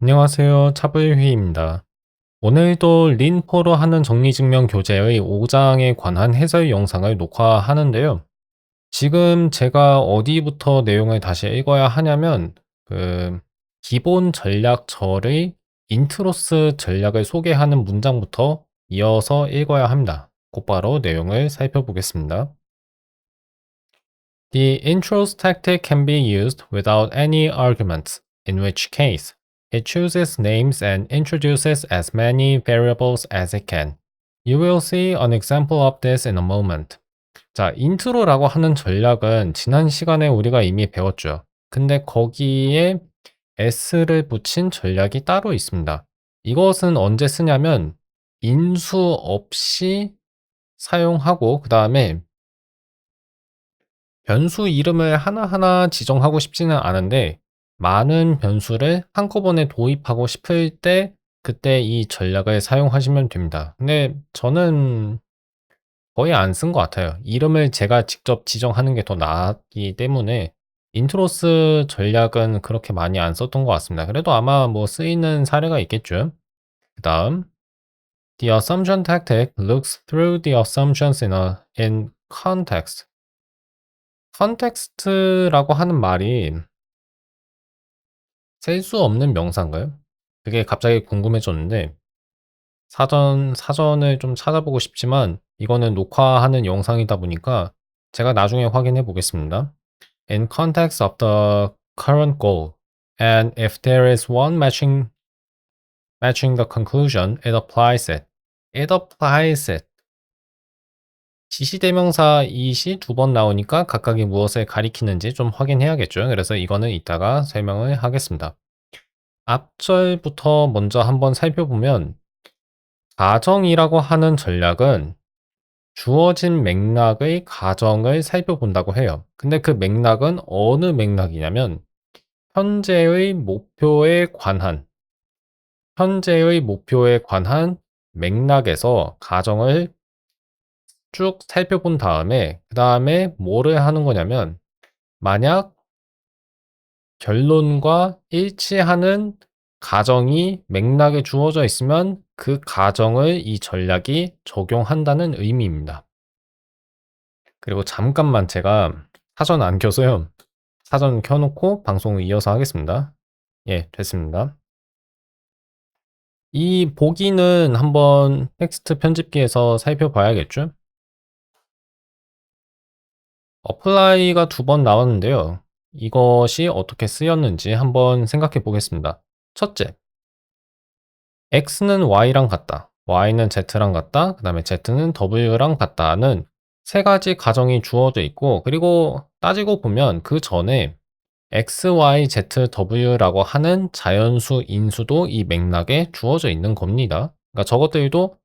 안녕하세요. 차블휘입니다. 오늘도 린4로 하는 정리증명 교재의 5장에 관한 해설 영상을 녹화하는데요. 지금 제가 어디부터 내용을 다시 읽어야 하냐면, 그, 기본 전략절의 인트로스 전략을 소개하는 문장부터 이어서 읽어야 합니다. 곧바로 내용을 살펴보겠습니다. The intro's tactic can be used without any arguments, in which case it chooses names and introduces as many variables as it can. You will see an example of this in a moment. 자, 인트로라고 하는 전략은 지난 시간에 우리가 이미 배웠죠. 근데 거기에 s를 붙인 전략이 따로 있습니다. 이것은 언제 쓰냐면 인수 없이 사용하고 그 다음에 변수 이름을 하나하나 지정하고 싶지는 않은데 많은 변수를 한꺼번에 도입하고 싶을 때 그때 이 전략을 사용하시면 됩니다. 근데 저는 거의 안 쓴 것 같아요. 이름을 제가 직접 지정하는 게 더 나았기 때문에 인트로스 전략은 그렇게 많이 안 썼던 것 같습니다. 그래도 아마 뭐 쓰이는 사례가 있겠죠. 그 다음 The assumption tactic looks through the assumptions in context. 컨텍스트라고 하는 말이 셀 수 없는 명사인가요? 그게 갑자기 궁금해졌는데 사전을 좀 찾아보고 싶지만 이거는 녹화하는 영상이다 보니까 제가 나중에 확인해 보겠습니다. In context of the current goal, and if there is one matching the conclusion, it applies it. It applies it. 지시대명사 it이 두 번 나오니까 각각이 무엇을 가리키는지 좀 확인해야겠죠. 그래서 이거는 이따가 설명을 하겠습니다. 앞절부터 먼저 한번 살펴보면 가정이라고 하는 전략은 주어진 맥락의 가정을 살펴본다고 해요. 근데 그 맥락은 어느 맥락이냐면 현재의 목표에 관한 맥락에서 가정을 쭉 살펴본 다음에 그 다음에 뭐를 하는 거냐면 만약 결론과 일치하는 가정이 맥락에 주어져 있으면 그 가정을 이 전략이 적용한다는 의미입니다. 그리고 잠깐만 제가 사전 안 켜서요. 사전 켜놓고 방송을 이어서 하겠습니다. 예, 됐습니다. 이 보기는 한번 텍스트 편집기에서 살펴봐야겠죠? 어플라이가 두 번 나왔는데요. 이것이 어떻게 쓰였는지 한번 생각해 보겠습니다. 첫째, x는 y랑 같다. y는 z랑 같다. 그 다음에 z는 w랑 같다는 세 가지 가정이 주어져 있고 그리고 따지고 보면 그 전에 x, y, z, w라고 하는 자연수 인수도 이 맥락에 주어져 있는 겁니다. 그러니까 저것들도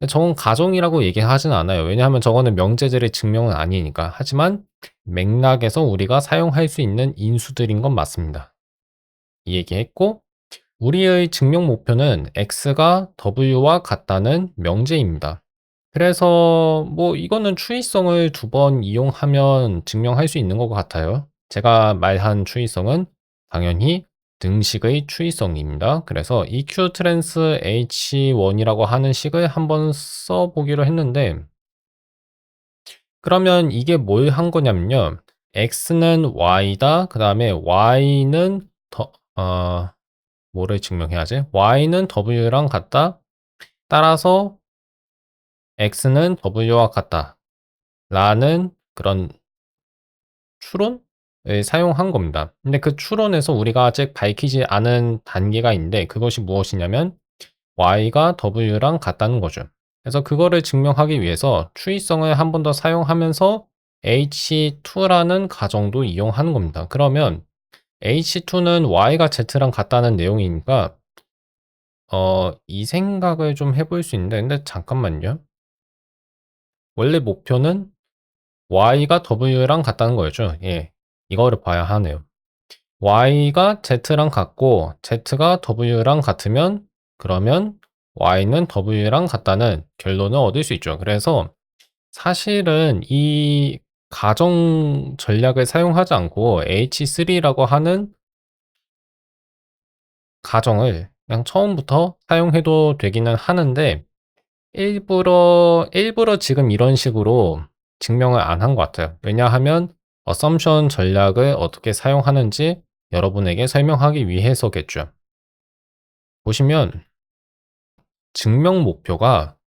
저건 가정이라고 얘기하진 않아요. 왜냐하면 저거는 명제들의 증명은 아니니까. 하지만 맥락에서 우리가 사용할 수 있는 인수들인 건 맞습니다. 이 얘기했고 우리의 증명 목표는 x가 w와 같다는 명제입니다. 그래서 뭐 이거는 추이성을 두 번 이용하면 증명할 수 있는 것 같아요. 제가 말한 추이성은 당연히 등식의 추이성입니다. 그래서 EQ 트랜스 H1이라고 하는 식을 한번 써보기로 했는데 그러면 이게 뭘 한 거냐면요. X는 Y다. 그 다음에 Y는 뭐를 증명해야지? Y는 W랑 같다. 따라서 X는 W와 같다. 라는 그런 추론을 사용한 겁니다. 근데 그 추론에서 우리가 아직 밝히지 않은 단계가 있는데 그것이 무엇이냐면 y가 w랑 같다는 거죠. 그래서 그거를 증명하기 위해서 추이성을 한 번 더 사용하면서 h2라는 가정도 이용하는 겁니다. 그러면 h2는 y가 z랑 같다는 내용이니까 이 생각을 좀 해볼 수 있는데 근데 잠깐만요. 원래 목표는 y가 w랑 같다는 거였죠. 예, 이거를 봐야 하네요. y가 z랑 같고 z가 w랑 같으면 그러면 y는 w랑 같다는 결론을 얻을 수 있죠. 그래서 사실은 이 가정 전략을 사용하지 않고 H3라고 하는 가정을 그냥 처음부터 사용해도 되기는 하는데 일부러 지금 이런 식으로 증명을 안 한 것 같아요. 왜냐하면 assumption 전략을 어떻게 사용하는지 여러분에게 설명하기 위해서겠죠. 보시면 증명 목표가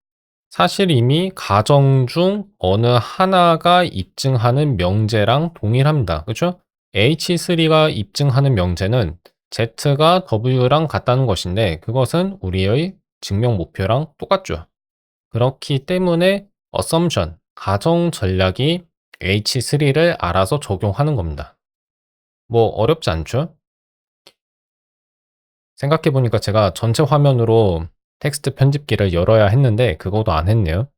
사실 이미 가정 중 어느 하나가 입증하는 명제랑 동일합니다. 그렇죠? H3가 입증하는 명제는 Z가 W랑 같다는 것인데 그것은 우리의 증명 목표랑 똑같죠. 그렇기 때문에 assumption, 가정 전략이 H3를 알아서 적용하는 겁니다. 뭐 어렵지 않죠? 생각해 보니까 제가 전체 화면으로 텍스트 편집기를 열어야 했는데 그것도 안 했네요.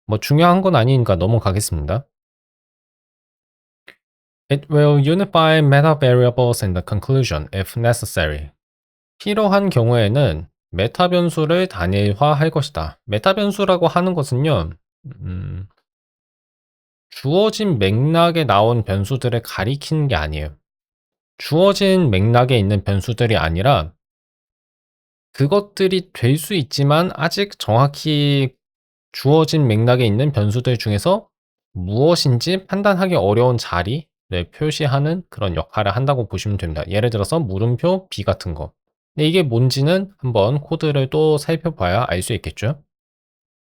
뭐 중요한 건 아니니까 넘어가겠습니다. It will unify meta variables in the conclusion if necessary. 필요한 경우에는 메타 변수를 단일화할 것이다. 메타 변수라고 하는 것은요, 주어진 맥락에 나온 변수들을 가리키는 게 아니에요. 주어진 맥락에 있는 변수들이 아니라 그것들이 될 수 있지만 아직 정확히 주어진 맥락에 있는 변수들 중에서 무엇인지 판단하기 어려운 자리를 표시하는 그런 역할을 한다고 보시면 됩니다. 예를 들어서 물음표 B 같은 거. 근데 이게 뭔지는 한번 코드를 또 살펴봐야 알 수 있겠죠.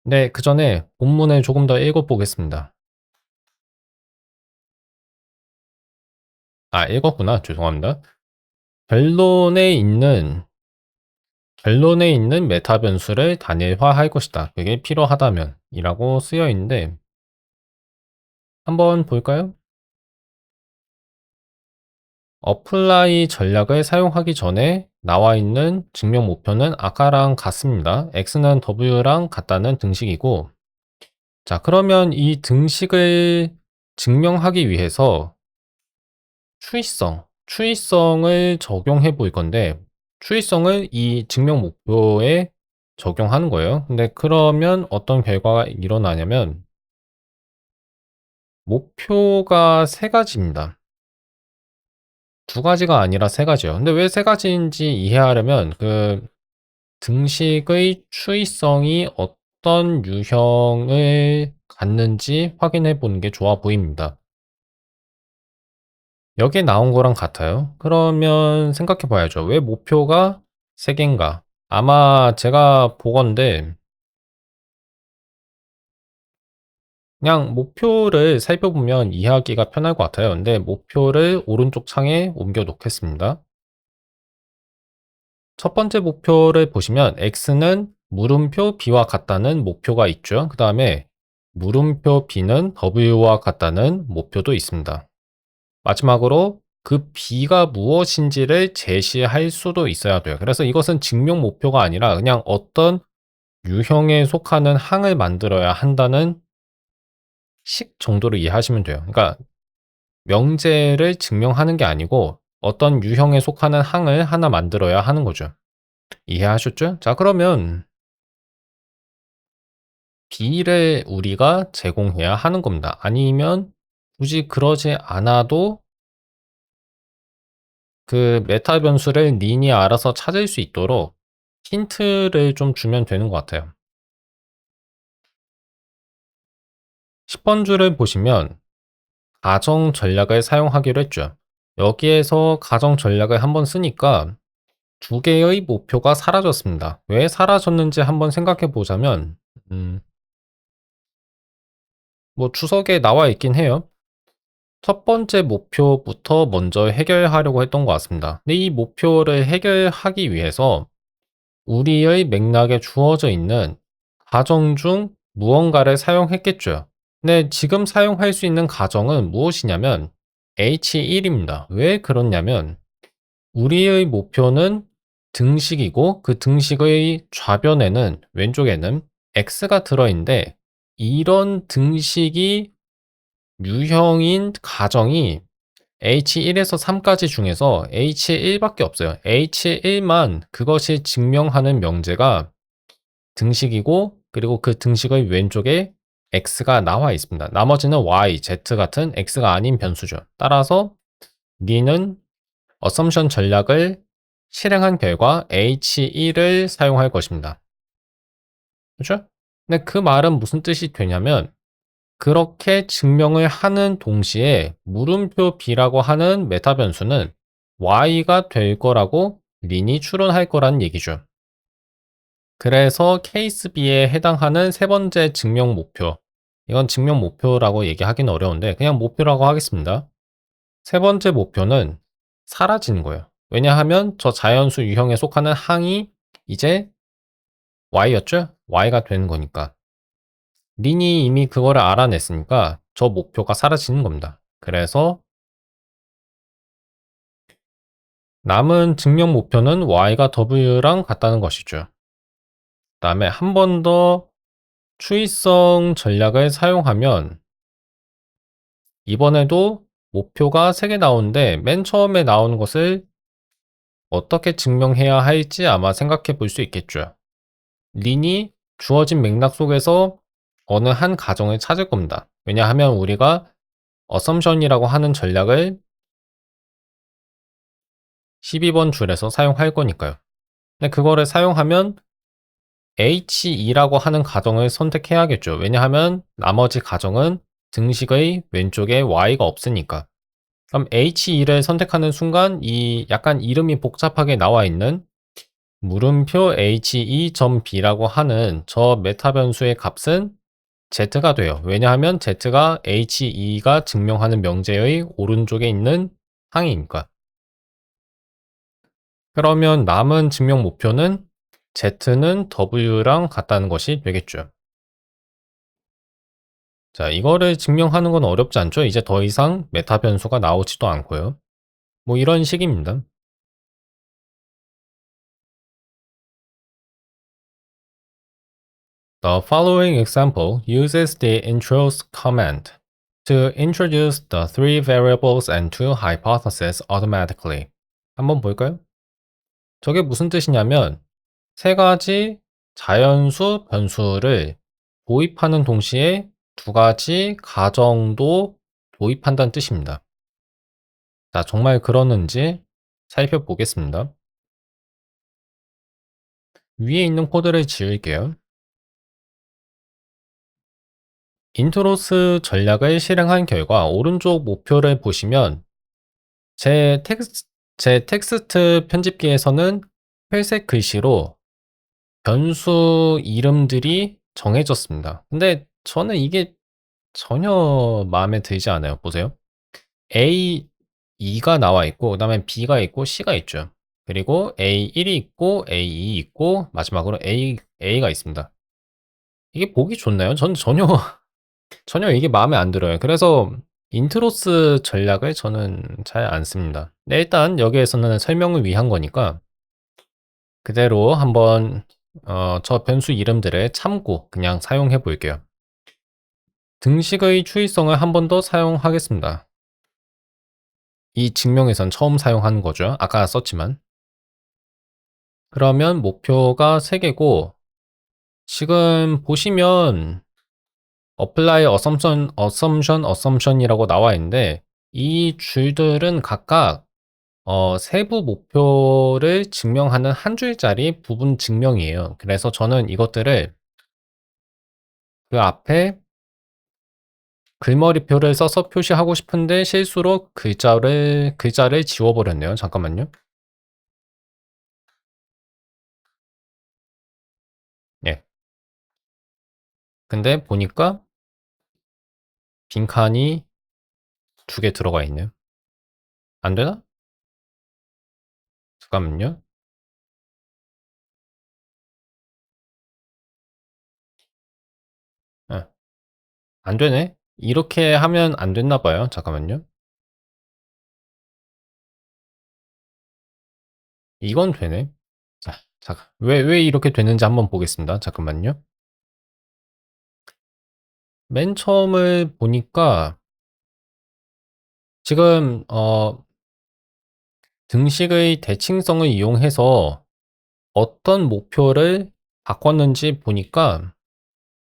네, 그 전에 본문을 조금 더 읽어보겠습니다. 아, 읽었구나. 죄송합니다. 결론에 있는 메타 변수를 단일화할 것이다. 그게 필요하다면 이라고 쓰여 있는데 한번 볼까요? 어플라이 전략을 사용하기 전에 나와 있는 증명 목표는 아까랑 같습니다. x는 w랑 같다는 등식이고 자, 그러면 이 등식을 증명하기 위해서 추이성을 적용해 볼 건데 추이성을 이 증명 목표에 적용하는 거예요. 근데 그러면 어떤 결과가 일어나냐면 목표가 세 가지입니다. 두 가지가 아니라 세 가지예요. 근데 왜 세 가지인지 이해하려면 그 등식의 추이성이 어떤 유형을 갖는지 확인해 보는 게 좋아 보입니다. 여기에 나온 거랑 같아요. 그러면 생각해 봐야죠. 왜 목표가 3개인가? 아마 제가 보건대 그냥 목표를 살펴보면 이해하기가 편할 것 같아요. 근데 목표를 오른쪽 창에 옮겨 놓겠습니다. 첫 번째 목표를 보시면 x는 물음표 b와 같다는 목표가 있죠. 그 다음에 물음표 b는 w와 같다는 목표도 있습니다. 마지막으로 그 b가 무엇인지를 제시할 수도 있어야 돼요. 그래서 이것은 증명 목표가 아니라 그냥 어떤 유형에 속하는 항을 만들어야 한다는 식 정도로 이해하시면 돼요. 그러니까 명제를 증명하는 게 아니고 어떤 유형에 속하는 항을 하나 만들어야 하는 거죠. 이해하셨죠? 자, 그러면 B를 우리가 제공해야 하는 겁니다. 아니면 굳이 그러지 않아도 그 메타 변수를 린이 알아서 찾을 수 있도록 힌트를 좀 주면 되는 것 같아요. 10번 줄을 보시면 가정 전략을 사용하기로 했죠. 여기에서 가정 전략을 한번 쓰니까 두 개의 목표가 사라졌습니다. 왜 사라졌는지 한번 생각해 보자면 뭐 주석에 나와 있긴 해요. 첫 번째 목표부터 먼저 해결하려고 했던 것 같습니다. 근데 이 목표를 해결하기 위해서 우리의 맥락에 주어져 있는 가정 중 무언가를 사용했겠죠. 근데 지금 사용할 수 있는 가정은 무엇이냐면 H1입니다. 왜 그렇냐면 우리의 목표는 등식이고 그 등식의 좌변에는 왼쪽에는 X가 들어있는데 이런 등식이 유형인 가정이 H1에서 3까지 중에서 H1밖에 없어요. H1만 그것이 증명하는 명제가 등식이고 그리고 그 등식의 왼쪽에 X가 나와 있습니다. 나머지는 Y, Z 같은 X가 아닌 변수죠. 따라서 니는 assumption 전략을 실행한 결과 H1을 사용할 것입니다. 그죠? 근데 그 말은 무슨 뜻이 되냐면 그렇게 증명을 하는 동시에 물음표 b라고 하는 메타 변수는 y가 될 거라고 린이 추론할 거라는 얘기죠. 그래서 케이스 B에 해당하는 세 번째 증명 목표. 이건 증명 목표라고 얘기하기는 어려운데 그냥 목표라고 하겠습니다. 세 번째 목표는 사라지는 거예요. 왜냐하면 저 자연수 유형에 속하는 항이 이제 y였죠? y가 되는 거니까. 린이 이미 그거를 알아냈으니까 저 목표가 사라지는 겁니다. 그래서 남은 증명 목표는 y가 w랑 같다는 것이죠. 그다음에 한 번 더 추이성 전략을 사용하면 이번에도 목표가 3개 나오는데 맨 처음에 나오는 것을 어떻게 증명해야 할지 아마 생각해 볼 수 있겠죠. 린이 주어진 맥락 속에서 어느 한 가정을 찾을 겁니다. 왜냐하면 우리가 assumption이라고 하는 전략을 12번 줄에서 사용할 거니까요. 근데 그거를 사용하면 H2라고 하는 가정을 선택해야겠죠. 왜냐하면 나머지 가정은 등식의 왼쪽에 y가 없으니까. 그럼 H2를 선택하는 순간 이 약간 이름이 복잡하게 나와 있는 물음표 H2.b라고 하는 저 메타 변수의 값은 Z가 돼요. 왜냐하면 Z가 H2가 증명하는 명제의 오른쪽에 있는 항이니까. 그러면 남은 증명 목표는 Z는 W랑 같다는 것이 되겠죠. 자, 이거를 증명하는 건 어렵지 않죠? 이제 더 이상 메타 변수가 나오지도 않고요. 뭐 이런 식입니다. The following example uses the introduce command to introduce the three variables and two hypotheses automatically. 한번 볼까요? 저게 무슨 뜻이냐면 세 가지 자연수 변수를 도입하는 동시에 두 가지 가정도 도입한다는 뜻입니다. 자, 정말 그러는지 살펴보겠습니다. 위에 있는 코드를 지울게요. 인트로스 전략을 실행한 결과 오른쪽 목표를 보시면 제 텍스트 편집기에서는 회색 글씨로 변수 이름들이 정해졌습니다. 근데 저는 이게 전혀 마음에 들지 않아요. 보세요. A2가 나와 있고, 그 다음에 B가 있고, C가 있죠. 그리고 A1이 있고, A2 있고, 마지막으로 A가 있습니다. 이게 보기 좋나요? 전 전혀, 전혀 이게 마음에 안 들어요. 그래서 인트로스 전략을 저는 잘 안 씁니다. 네, 일단 여기에서는 설명을 위한 거니까 그대로 한번 저 변수 이름들을 참고 그냥 사용해 볼게요. 등식의 추이성을 한 번 더 사용하겠습니다. 이 증명에선 처음 사용하는 거죠. 아까 썼지만. 그러면 목표가 3개고 지금 보시면 apply assumption이라고 나와 있는데 이 줄들은 각각 세부 목표를 증명하는 한 줄짜리 부분 증명이에요. 그래서 저는 이것들을 그 앞에 글머리표를 써서 표시하고 싶은데 실수로 글자를 지워버렸네요. 잠깐만요. 예. 근데 보니까 빈칸이 2개 들어가 있네요. 안 되나? 잠깐만요. 예. 안 되네. 이렇게 하면 안 됐나 봐요. 잠깐만요. 이건 되네. 자, 잠깐. 왜 이렇게 되는지 한번 보겠습니다. 잠깐만요. 맨 처음을 보니까 지금 등식의 대칭성을 이용해서 어떤 목표를 바꿨는지 보니까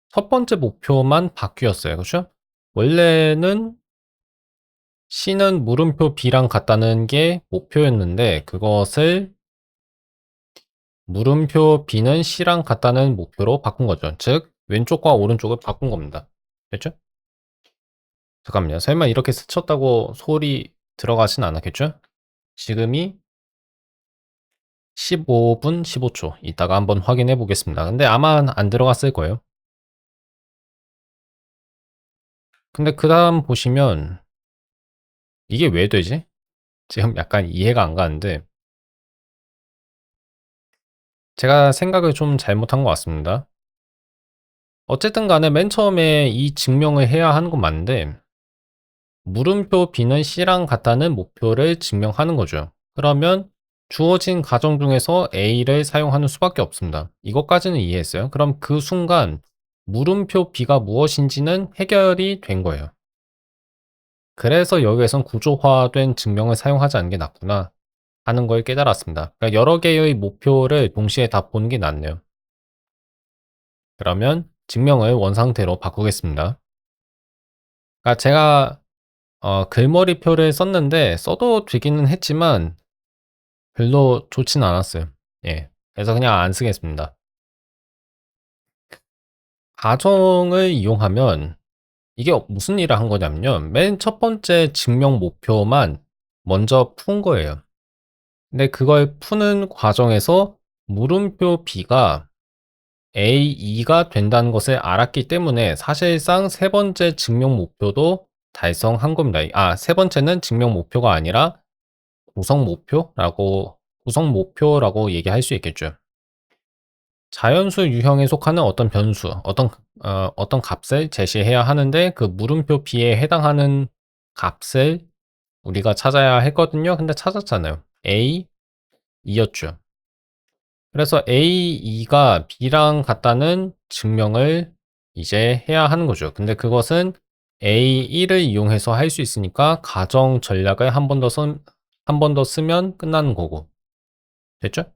첫 번째 목표만 바뀌었어요. 그죠? 원래는 C는 물음표 B랑 같다는 게 목표였는데 그것을 물음표 B는 C랑 같다는 목표로 바꾼 거죠. 즉 왼쪽과 오른쪽을 바꾼 겁니다. 됐죠? 잠깐만요. 설마 이렇게 스쳤다고 소리 들어가진 않았겠죠? 지금이 15분 15초. 이따가 한번 확인해 보겠습니다. 근데 아마 안 들어갔을 거예요. 근데 그 다음 보시면 이게 왜 되지? 지금 약간 이해가 안 가는데 제가 생각을 좀 잘못한 것 같습니다. 어쨌든 간에 맨 처음에 이 증명을 해야 하는 건 맞는데 물음표 B는 C랑 같다는 목표를 증명하는 거죠. 그러면 주어진 가정 중에서 A를 사용하는 수밖에 없습니다. 이것까지는 이해했어요. 그럼 그 순간 물음표 B가 무엇인지는 해결이 된 거예요. 그래서 여기에선 구조화된 증명을 사용하지 않는 게 낫구나 하는 걸 깨달았습니다. 그러니까 여러 개의 목표를 동시에 다 보는 게 낫네요. 그러면 증명을 원상태로 바꾸겠습니다. 그러니까 제가 글머리표를 썼는데 써도 되기는 했지만 별로 좋진 않았어요. 예. 그래서 그냥 안 쓰겠습니다. 가정을 이용하면 이게 무슨 일을 한 거냐면요. 맨 첫 번째 증명 목표만 먼저 푼 거예요. 근데 그걸 푸는 과정에서 물음표 B가 A2가 된다는 것을 알았기 때문에 사실상 세 번째 증명 목표도 달성한 겁니다. 세 번째는 증명 목표가 아니라 구성 목표라고 얘기할 수 있겠죠. 자연수 유형에 속하는 어떤 변수, 어떤 값을 제시해야 하는데 그 물음표 B에 해당하는 값을 우리가 찾아야 했거든요. 근데 찾았잖아요. A2였죠. 그래서 A2가 B랑 같다는 증명을 이제 해야 하는 거죠. 근데 그것은 A1을 이용해서 할 수 있으니까 가정 전략을 한 번 더 쓰면 끝나는 거고. 됐죠?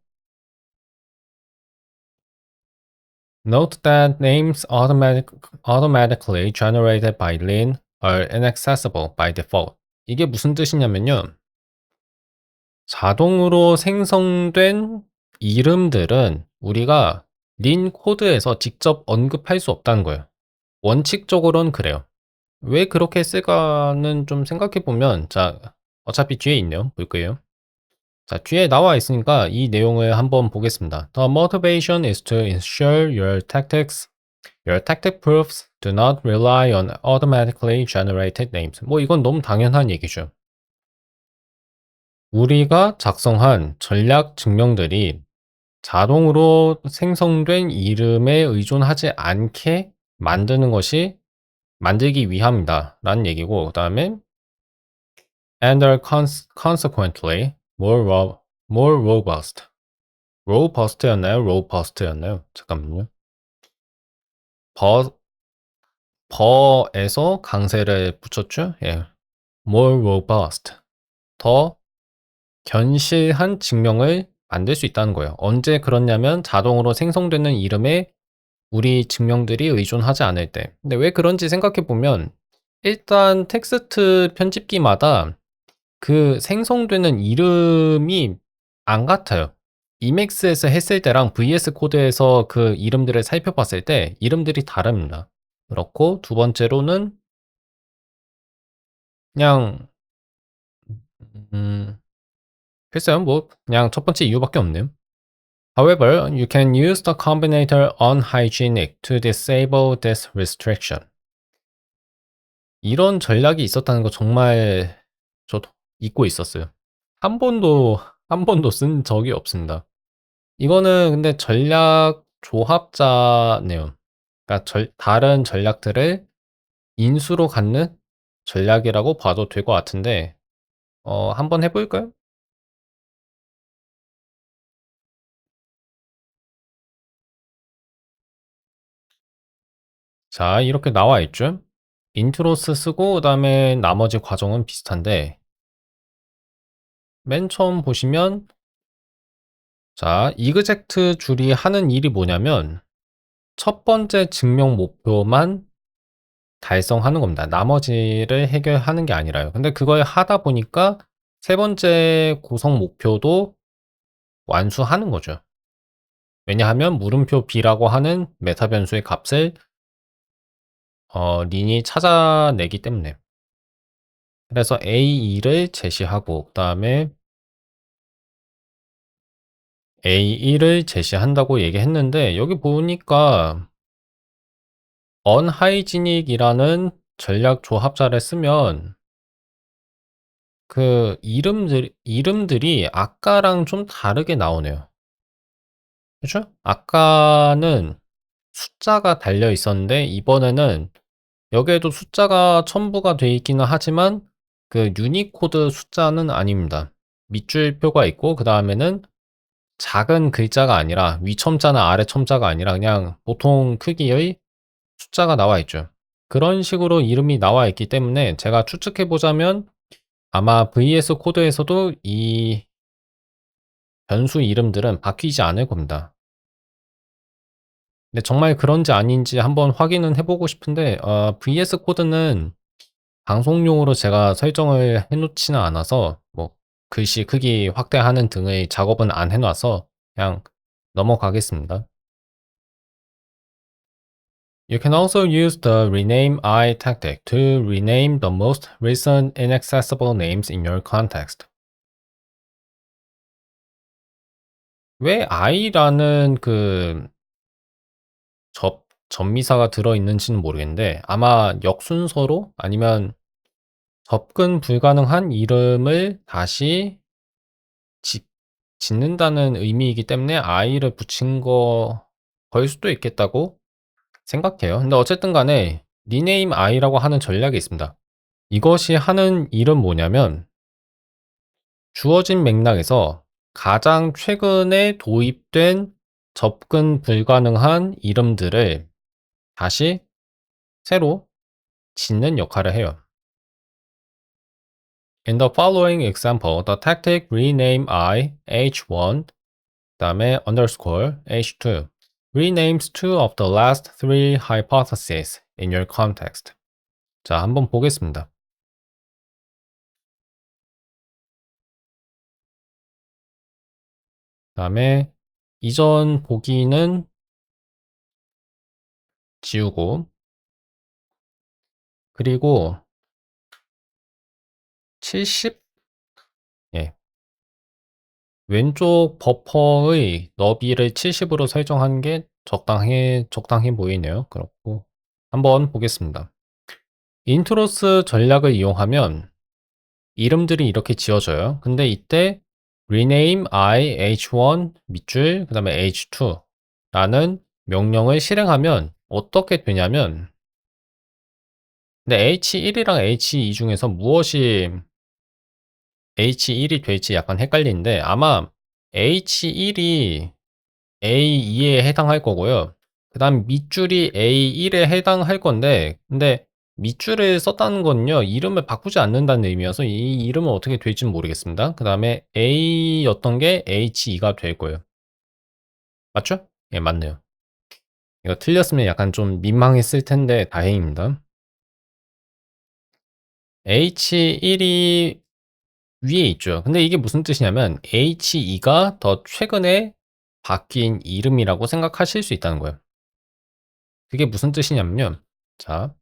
Note that names automatically generated by Lin are inaccessible by default. 이게 무슨 뜻이냐면요. 자동으로 생성된 이름들은 우리가 린 코드에서 직접 언급할 수 없다는 거예요. 원칙적으로는 그래요. 왜 그렇게 쓸까는 좀 생각해 보면, 자, 어차피 뒤에 있네요. 볼 거예요. 자, 뒤에 나와 있으니까 이 내용을 한번 보겠습니다. The motivation is to ensure your tactic proofs do not rely on automatically generated names. 뭐 이건 너무 당연한 얘기죠. 우리가 작성한 전략 증명들이 자동으로 생성된 이름에 의존하지 않게 만들기 위함이다 라는 얘기고, 그 다음에 and are consequently more robust. robust였나요? robust였나요? 잠깐만요. 버에서 강세를 붙였죠? 예. more robust. 더 견실한 증명을 만들 수 있다는 거예요. 언제 그렇냐면 자동으로 생성되는 이름에 우리 증명들이 의존하지 않을 때. 근데 왜 그런지 생각해 보면 일단 텍스트 편집기마다 그 생성되는 이름이 안 같아요. 이맥스에서 했을 때랑 VS 코드에서 그 이름들을 살펴봤을 때 이름들이 다릅니다. 그렇고 두 번째로는 그냥 글쎄요, 뭐 그냥 첫 번째 이유밖에 없네요. However, you can use the combinator unhygienic to disable this restriction. 이런 전략이 있었다는 거 정말 저도 잊고 있었어요. 한 번도 쓴 적이 없습니다. 이거는 근데 전략 조합자네요. 그러니까 다른 전략들을 인수로 갖는 전략이라고 봐도 될 것 같은데, 한번 해볼까요? 자, 이렇게 나와 있죠? 인트로스 쓰고, 그 다음에 나머지 과정은 비슷한데, 맨 처음 보시면, 자, 이그젝트 줄이 하는 일이 뭐냐면, 첫 번째 증명 목표만 달성하는 겁니다. 나머지를 해결하는 게 아니라요. 근데 그걸 하다 보니까 세 번째 구성 목표도 완수하는 거죠. 왜냐하면 물음표 b라고 하는 메타 변수의 값을 린이 찾아내기 때문에. 그래서 A2를 제시하고 그다음에 A1을 제시한다고 얘기했는데 여기 보니까 unhygienic이라는 전략 조합자를 쓰면 그 이름들이 아까랑 좀 다르게 나오네요. 그죠? 아까는 숫자가 달려 있었는데 이번에는 여기에도 숫자가 첨부가 돼 있기는 하지만 그 유니코드 숫자는 아닙니다. 밑줄표가 있고 그 다음에는 작은 글자가 아니라 위 첨자나 아래 첨자가 아니라 그냥 보통 크기의 숫자가 나와 있죠. 그런 식으로 이름이 나와 있기 때문에 제가 추측해 보자면 아마 VS 코드에서도 이 변수 이름들은 바뀌지 않을 겁니다. 근데 정말 그런지 아닌지 한번 확인은 해보고 싶은데 VS 코드는 방송용으로 제가 설정을 해놓지는 않아서 뭐 글씨 크기 확대하는 등의 작업은 안 해놔서 그냥 넘어가겠습니다. You can also use the rename I tactic to rename the most recent inaccessible names in your context. 왜 I라는 그 접미사가 들어있는지는 모르겠는데 아마 역순서로 아니면 접근 불가능한 이름을 다시 짓, 짓는다는 의미이기 때문에 I를 붙인 거일 수도 있겠다고 생각해요. 근데 어쨌든 간에 rename I라고 하는 전략이 있습니다. 이것이 하는 일은 뭐냐면 주어진 맥락에서 가장 최근에 도입된 접근 불가능한 이름들을 다시 새로 짓는 역할을 해요. In the following example, the tactic rename I h1 그다음에 underscore h2 renames two of the last three hypotheses in your context. 자, 한번 보겠습니다. 그다음에 이전 보기는 지우고 그리고 70 예. 왼쪽 버퍼의 너비를 70으로 설정한 게 적당해 보이네요. 그렇고 한번 보겠습니다. 인트로스 전략을 이용하면 이름들이 이렇게 지어져요. 근데 이때 rename I h1 밑줄 그다음에 h2 라는 명령을 실행하면 어떻게 되냐면 근데 h1이랑 h2 중에서 무엇이 h1이 될지 약간 헷갈리는데 아마 h1이 A2에 해당할 거고요. 그 다음 밑줄이 A1에 해당할 건데 근데 밑줄을 썼다는 건요. 이름을 바꾸지 않는다는 의미여서 이 이름은 어떻게 될지는 모르겠습니다. 그 다음에 A였던 게 H2가 될 거예요. 맞죠? 예, 맞네요. 이거 틀렸으면 약간 좀 민망했을 텐데 다행입니다. H1이 위에 있죠. 근데 이게 무슨 뜻이냐면 H2가 더 최근에 바뀐 이름이라고 생각하실 수 있다는 거예요. 그게 무슨 뜻이냐면요. 자,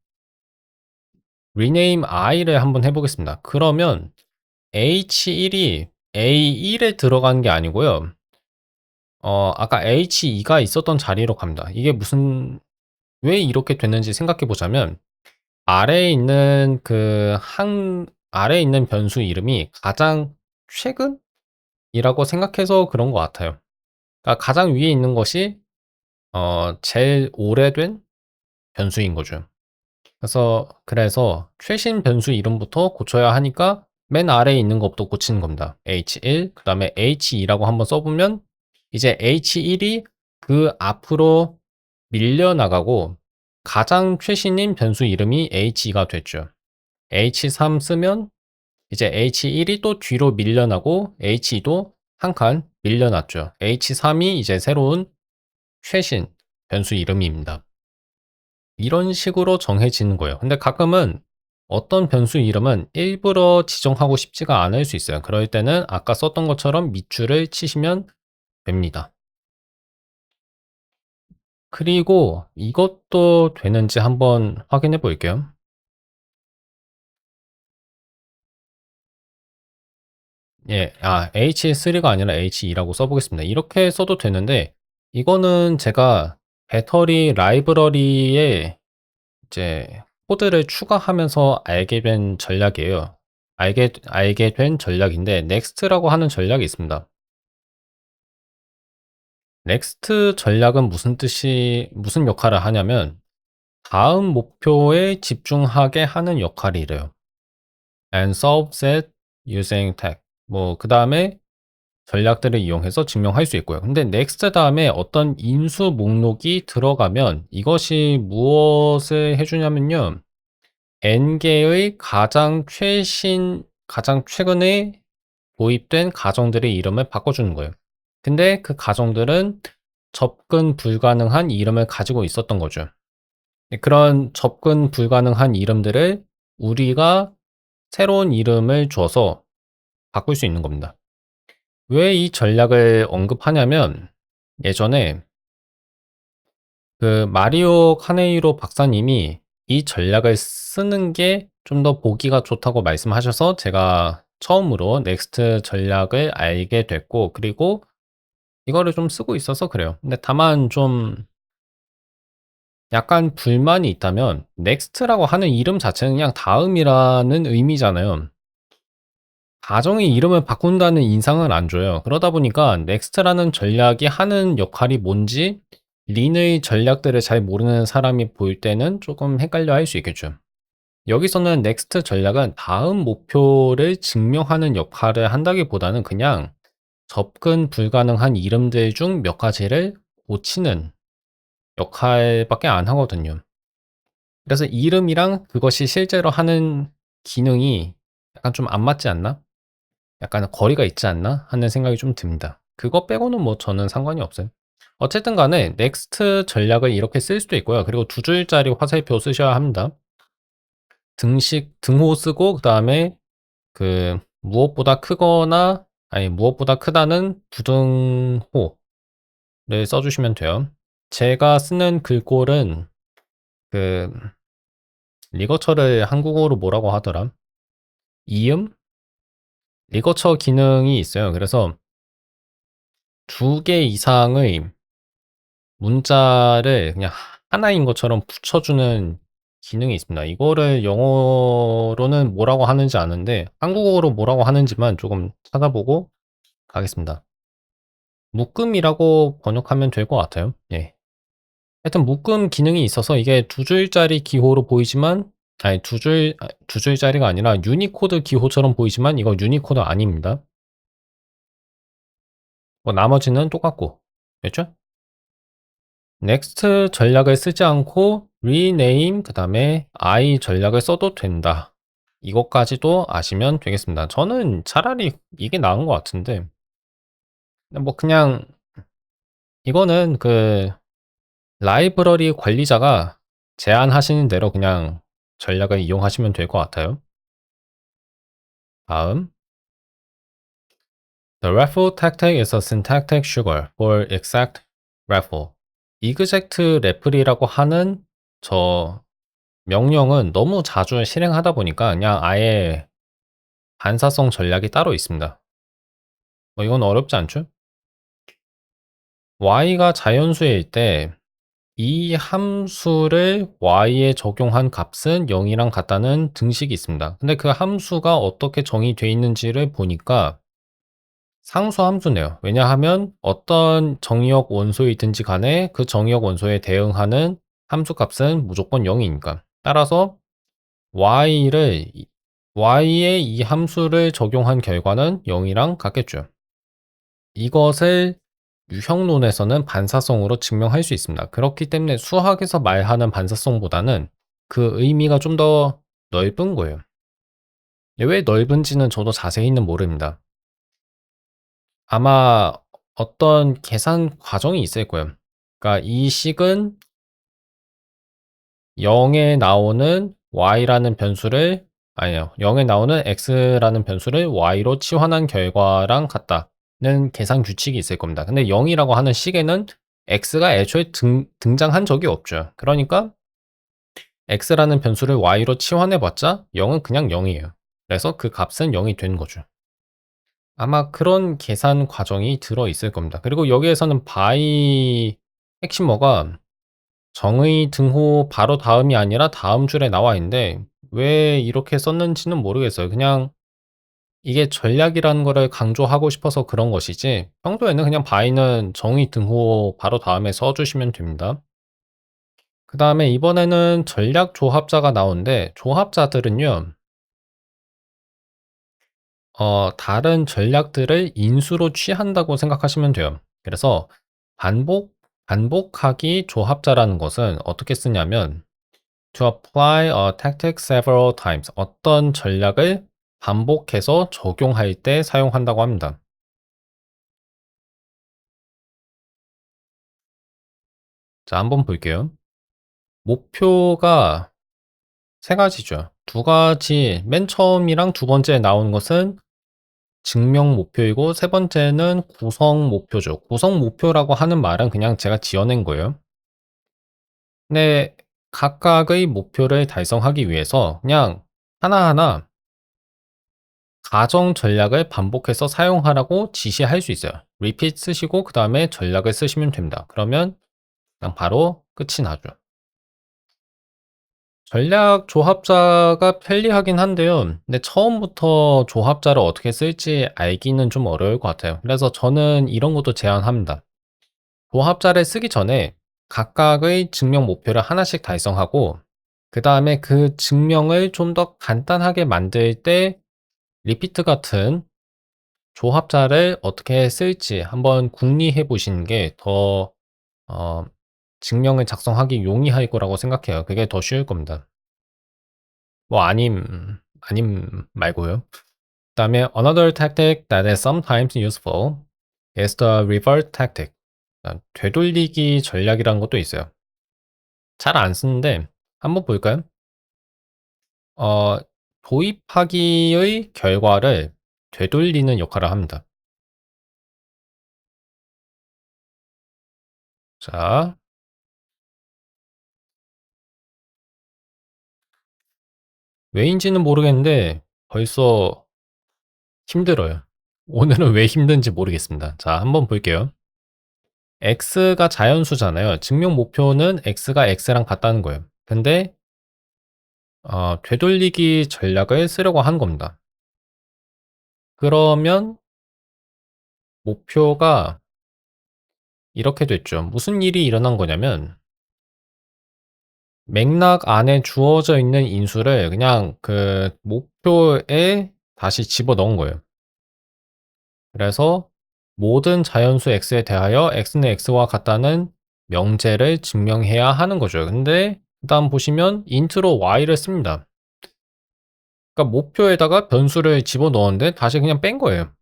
rename I를 한번 해보겠습니다. 그러면 H1이 A1에 들어간 게 아니고요. 아까 H2가 있었던 자리로 갑니다. 이게 왜 이렇게 됐는지 생각해 보자면 아래에 있는 아래에 있는 변수 이름이 가장 최근이라고 생각해서 그런 것 같아요. 그러니까 가장 위에 있는 것이 제일 오래된 변수인 거죠. 그래서 최신 변수 이름부터 고쳐야 하니까 맨 아래에 있는 것부터 고치는 겁니다. H1, 그 다음에 H2라고 한번 써보면 이제 H1이 그 앞으로 밀려나가고 가장 최신인 변수 이름이 H2가 됐죠. H3 쓰면 이제 H1이 또 뒤로 밀려나고 H2도 한 칸 밀려났죠. H3이 이제 새로운 최신 변수 이름입니다. 이런 식으로 정해지는 거예요. 근데 가끔은 어떤 변수 이름은 일부러 지정하고 싶지가 않을 수 있어요. 그럴 때는 아까 썼던 것처럼 밑줄을 치시면 됩니다. 그리고 이것도 되는지 한번 확인해 볼게요. 예. H3가 아니라 H2라고 써 보겠습니다. 이렇게 써도 되는데 이거는 제가 배터리 라이브러리에 이제 코드를 추가하면서 알게 된 전략이에요. 알게 된 전략인데 넥스트라고 하는 전략이 있습니다. 넥스트 전략은 무슨 역할을 하냐면 다음 목표에 집중하게 하는 역할이 이래요. And solve set using tag. 뭐 그다음에 전략들을 이용해서 증명할 수 있고요. 근데 next 다음에 어떤 인수 목록이 들어가면 이것이 무엇을 해 주냐면요. N개의 가장 최근에 도입된 가정들의 이름을 바꿔주는 거예요. 근데 그 가정들은 접근 불가능한 이름을 가지고 있었던 거죠. 네, 그런 접근 불가능한 이름들을 우리가 새로운 이름을 줘서 바꿀 수 있는 겁니다. 왜 이 전략을 언급하냐면 예전에 그 마리오 카네이로 박사님이 이 전략을 쓰는 게 좀 더 보기가 좋다고 말씀하셔서 제가 처음으로 넥스트 전략을 알게 됐고 그리고 이거를 좀 쓰고 있어서 그래요. 근데 다만 좀 약간 불만이 있다면 넥스트라고 하는 이름 자체는 그냥 다음이라는 의미잖아요. 가정의 이름을 바꾼다는 인상을 안 줘요. 그러다 보니까 넥스트라는 전략이 하는 역할이 뭔지 린의 전략들을 잘 모르는 사람이 볼 때는 조금 헷갈려 할 수 있겠죠. 여기서는 넥스트 전략은 다음 목표를 증명하는 역할을 한다기보다는 그냥 접근 불가능한 이름들 중 몇 가지를 고치는 역할밖에 안 하거든요. 그래서 이름이랑 그것이 실제로 하는 기능이 약간 좀 안 맞지 않나? 약간 거리가 있지 않나 하는 생각이 좀 듭니다. 그거 빼고는 뭐 저는 상관이 없어요. 어쨌든 간에 넥스트 전략을 이렇게 쓸 수도 있고요. 그리고 두 줄짜리 화살표 쓰셔야 합니다. 등호 쓰고 그다음에 그 무엇보다 크다는 부등호를 써주시면 돼요. 제가 쓰는 글꼴은 그 리거처를 한국어로 뭐라고 하더라? 이음? 리거처 기능이 있어요. 그래서 2개 이상의 문자를 그냥 하나인 것처럼 붙여주는 기능이 있습니다. 이거를 영어로는 뭐라고 하는지 아는데 한국어로 뭐라고 하는지만 조금 찾아보고 가겠습니다. 묶음이라고 번역하면 될 것 같아요. 예. 하여튼 묶음 기능이 있어서 이게 2줄짜리 기호로 보이지만 아니 2줄짜리가 아니라 유니코드 기호처럼 보이지만 이거 유니코드 아닙니다. 뭐 나머지는 똑같고. 됐죠? 넥스트 전략을 쓰지 않고 rename 그다음에 I 전략을 써도 된다. 이것까지도 아시면 되겠습니다. 저는 차라리 이게 나은 것 같은데 뭐 그냥 이거는 그 라이브러리 관리자가 제안하시는 대로 그냥 전략을 이용하시면 될 것 같아요. 다음 The raffle tactic is a syntactic sugar for exact raffle. exact raffle이라고 하는 저 명령은 너무 자주 실행하다 보니까 그냥 아예 반사성 전략이 따로 있습니다. 뭐 이건 어렵지 않죠? y가 자연수일 때 이 함수를 y에 적용한 값은 0이랑 같다는 등식이 있습니다. 근데 그 함수가 어떻게 정의되어 있는지를 보니까 상수 함수네요. 왜냐하면 어떤 정의역 원소이든지 간에 그 정의역 원소에 대응하는 함수 값은 무조건 0이니까. 따라서 y에 이 함수를 적용한 결과는 0이랑 같겠죠. 이것을 유형론에서는 반사성으로 증명할 수 있습니다. 그렇기 때문에 수학에서 말하는 반사성보다는 그 의미가 좀 더 넓은 거예요. 왜 넓은지는 저도 자세히는 모릅니다. 아마 어떤 계산 과정이 있을 거예요. 그러니까 이 식은 0에 나오는 y라는 변수를 아니요. 0에 나오는 x라는 변수를 y로 치환한 결과랑 같다는 계산 규칙이 있을 겁니다. 근데 0이라고 하는 식에는 x가 애초에 등장한 적이 없죠. 그러니까 x라는 변수를 y로 치환해봤자 0은 그냥 0이에요. 그래서 그 값은 0이 된 거죠. 아마 그런 계산 과정이 들어있을 겁니다. 그리고 여기에서는 by 핵심어가 정의 등호 바로 다음이 아니라 다음 줄에 나와 있는데 왜 이렇게 썼는지는 모르겠어요. 그냥 이게 전략이라는 거를 강조하고 싶어서 그런 것이지 평소에는 그냥 by는 정의 등호 바로 다음에 써주시면 됩니다. 그 다음에 이번에는 전략 조합자가 나오는데 조합자들은요. 다른 전략들을 인수로 취한다고 생각하시면 돼요. 그래서 반복하기 조합자라는 것은 어떻게 쓰냐면 to apply a tactic several times 어떤 전략을 반복해서 적용할 때 사용한다고 합니다. 자, 한번 볼게요. 목표가 세 가지죠. 두 가지, 맨 처음이랑 두 번째 나오는 것은 증명 목표이고 세 번째는 구성 목표죠. 구성 목표라고 하는 말은 그냥 제가 지어낸 거예요. 근데 각각의 목표를 달성하기 위해서 그냥 하나하나 가정 전략을 반복해서 사용하라고 지시할 수 있어요. repeat 쓰시고 그 다음에 전략을 쓰시면 됩니다. 그러면 그냥 바로 끝이 나죠. 전략 조합자가 편리하긴 한데요. 근데 처음부터 조합자를 어떻게 쓸지 알기는 좀 어려울 것 같아요. 그래서 저는 이런 것도 제안합니다. 조합자를 쓰기 전에 각각의 증명 목표를 하나씩 달성하고 그 다음에 그 증명을 좀 더 간단하게 만들 때 리피트 같은 조합자를 어떻게 쓸지 한번 궁리해 보시는 게 더 증명을 작성하기 용이할 거라고 생각해요. 그게 더 쉬울 겁니다. 뭐 아님 말고요. 그다음에 another tactic that is sometimes useful is the revert tactic. 되돌리기 전략이라는 것도 있어요. 잘 안 쓰는데 한번 볼까요? 어, 도입하기의 결과를 되돌리는 역할을 합니다. 자, 왜인지는 모르겠는데 벌써 힘들어요. 오늘은 왜 힘든지 모르겠습니다. 자, 한번 볼게요. x가 자연수잖아요. 증명 목표는 x가 x랑 같다는 거예요. 근데 되돌리기 전략을 쓰려고 한 겁니다. 그러면 목표가 이렇게 됐죠. 무슨 일이 일어난 거냐면 맥락 안에 주어져 있는 인수를 그냥 그 목표에 다시 집어넣은 거예요. 그래서 모든 자연수 x에 대하여 x는 x와 같다는 명제를 증명해야 하는 거죠. 근데 그다음 보시면 int로 y를 씁니다. 그러니까 목표에다가 변수를 집어넣었는데 다시 그냥 뺀 거예요.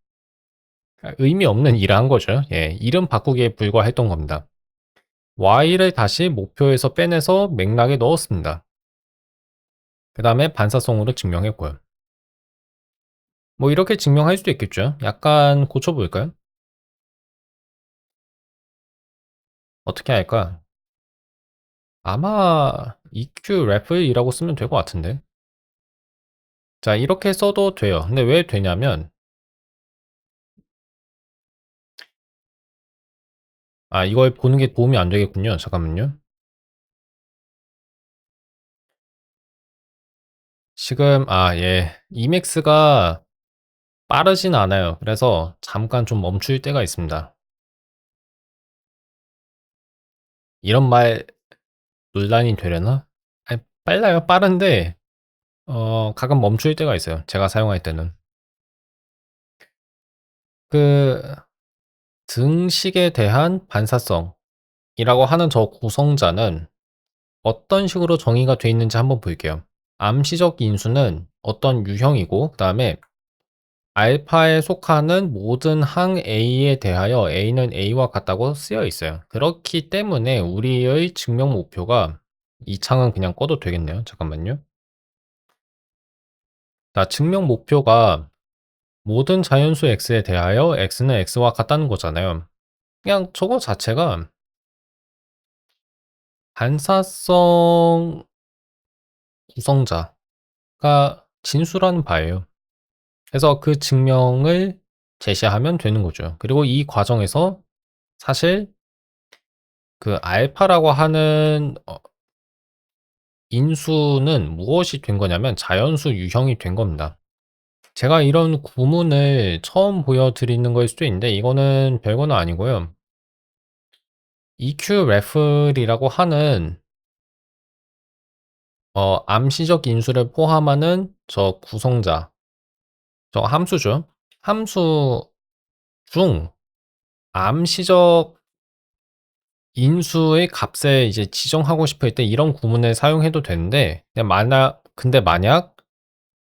의미 없는 일을 한 거죠. 예, 이름 바꾸기에 불과했던 겁니다. y를 다시 목표에서 빼내서 맥락에 넣었습니다. 그 다음에 반사성으로 증명했고요. 뭐 이렇게 증명할 수도 있겠죠. 약간 고쳐볼까요? 어떻게 할까? 아마 EQ 래플이라고 쓰면 될 것 같은데. 자, 이렇게 써도 돼요. 근데 왜 되냐면 이걸 보는 게 도움이 안 되겠군요. 잠깐만요. 지금 예. 이맥스가 빠르진 않아요. 그래서 잠깐 좀 멈출 때가 있습니다. 이런 말 논란이 되려나? 아니, 빨라요. 빠른데 가끔 멈출 때가 있어요. 제가 사용할 때는. 그 등식에 대한 반사성이라고 하는 저 구성자는 어떤 식으로 정의가 되어 있는지 한번 볼게요. 암시적 인수는 어떤 유형이고 그다음에 알파에 속하는 모든 항 A에 대하여 A는 A와 같다고 쓰여 있어요. 그렇기 때문에 우리의 증명 목표가 이 창은 그냥 꺼도 되겠네요. 잠깐만요. 자, 증명 목표가 모든 자연수 x에 대하여 x는 x와 같다는 거잖아요. 그냥 저거 자체가 반사성 구성자가 진술하는 바예요. 그래서 그 증명을 제시하면 되는 거죠. 그리고 이 과정에서 사실 그 알파라고 하는 인수는 무엇이 된 거냐면 자연수 유형이 된 겁니다. 제가 이런 구문을 처음 보여드리는 거일 수도 있는데 이거는 별거는 아니고요. EQREF이라고 하는 암시적 인수를 포함하는 저 구성자, 저 함수죠. 함수 중 암시적 인수의 값을 이제 지정하고 싶을 때 이런 구문을 사용해도 되는데 그냥 만약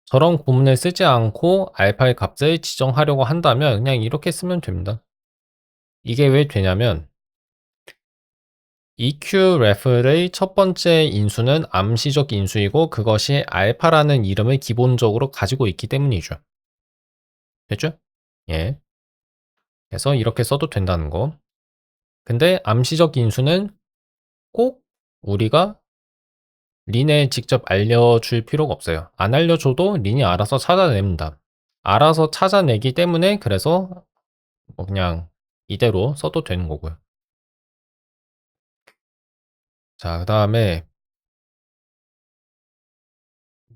저런 구문을 쓰지 않고 알파의 값을 지정하려고 한다면 그냥 이렇게 쓰면 됩니다. 이게 왜 되냐면 EQREF의 첫 번째 인수는 암시적 인수이고 그것이 알파라는 이름을 기본적으로 가지고 있기 때문이죠. 됐죠? 예. 그래서 이렇게 써도 된다는 거. 근데 암시적 인수는 꼭 우리가 린에 직접 알려줄 필요가 없어요. 안 알려줘도 린이 알아서 찾아냅니다. 알아서 찾아내기 때문에 그래서 뭐 그냥 이대로 써도 되는 거고요. 자, 그 다음에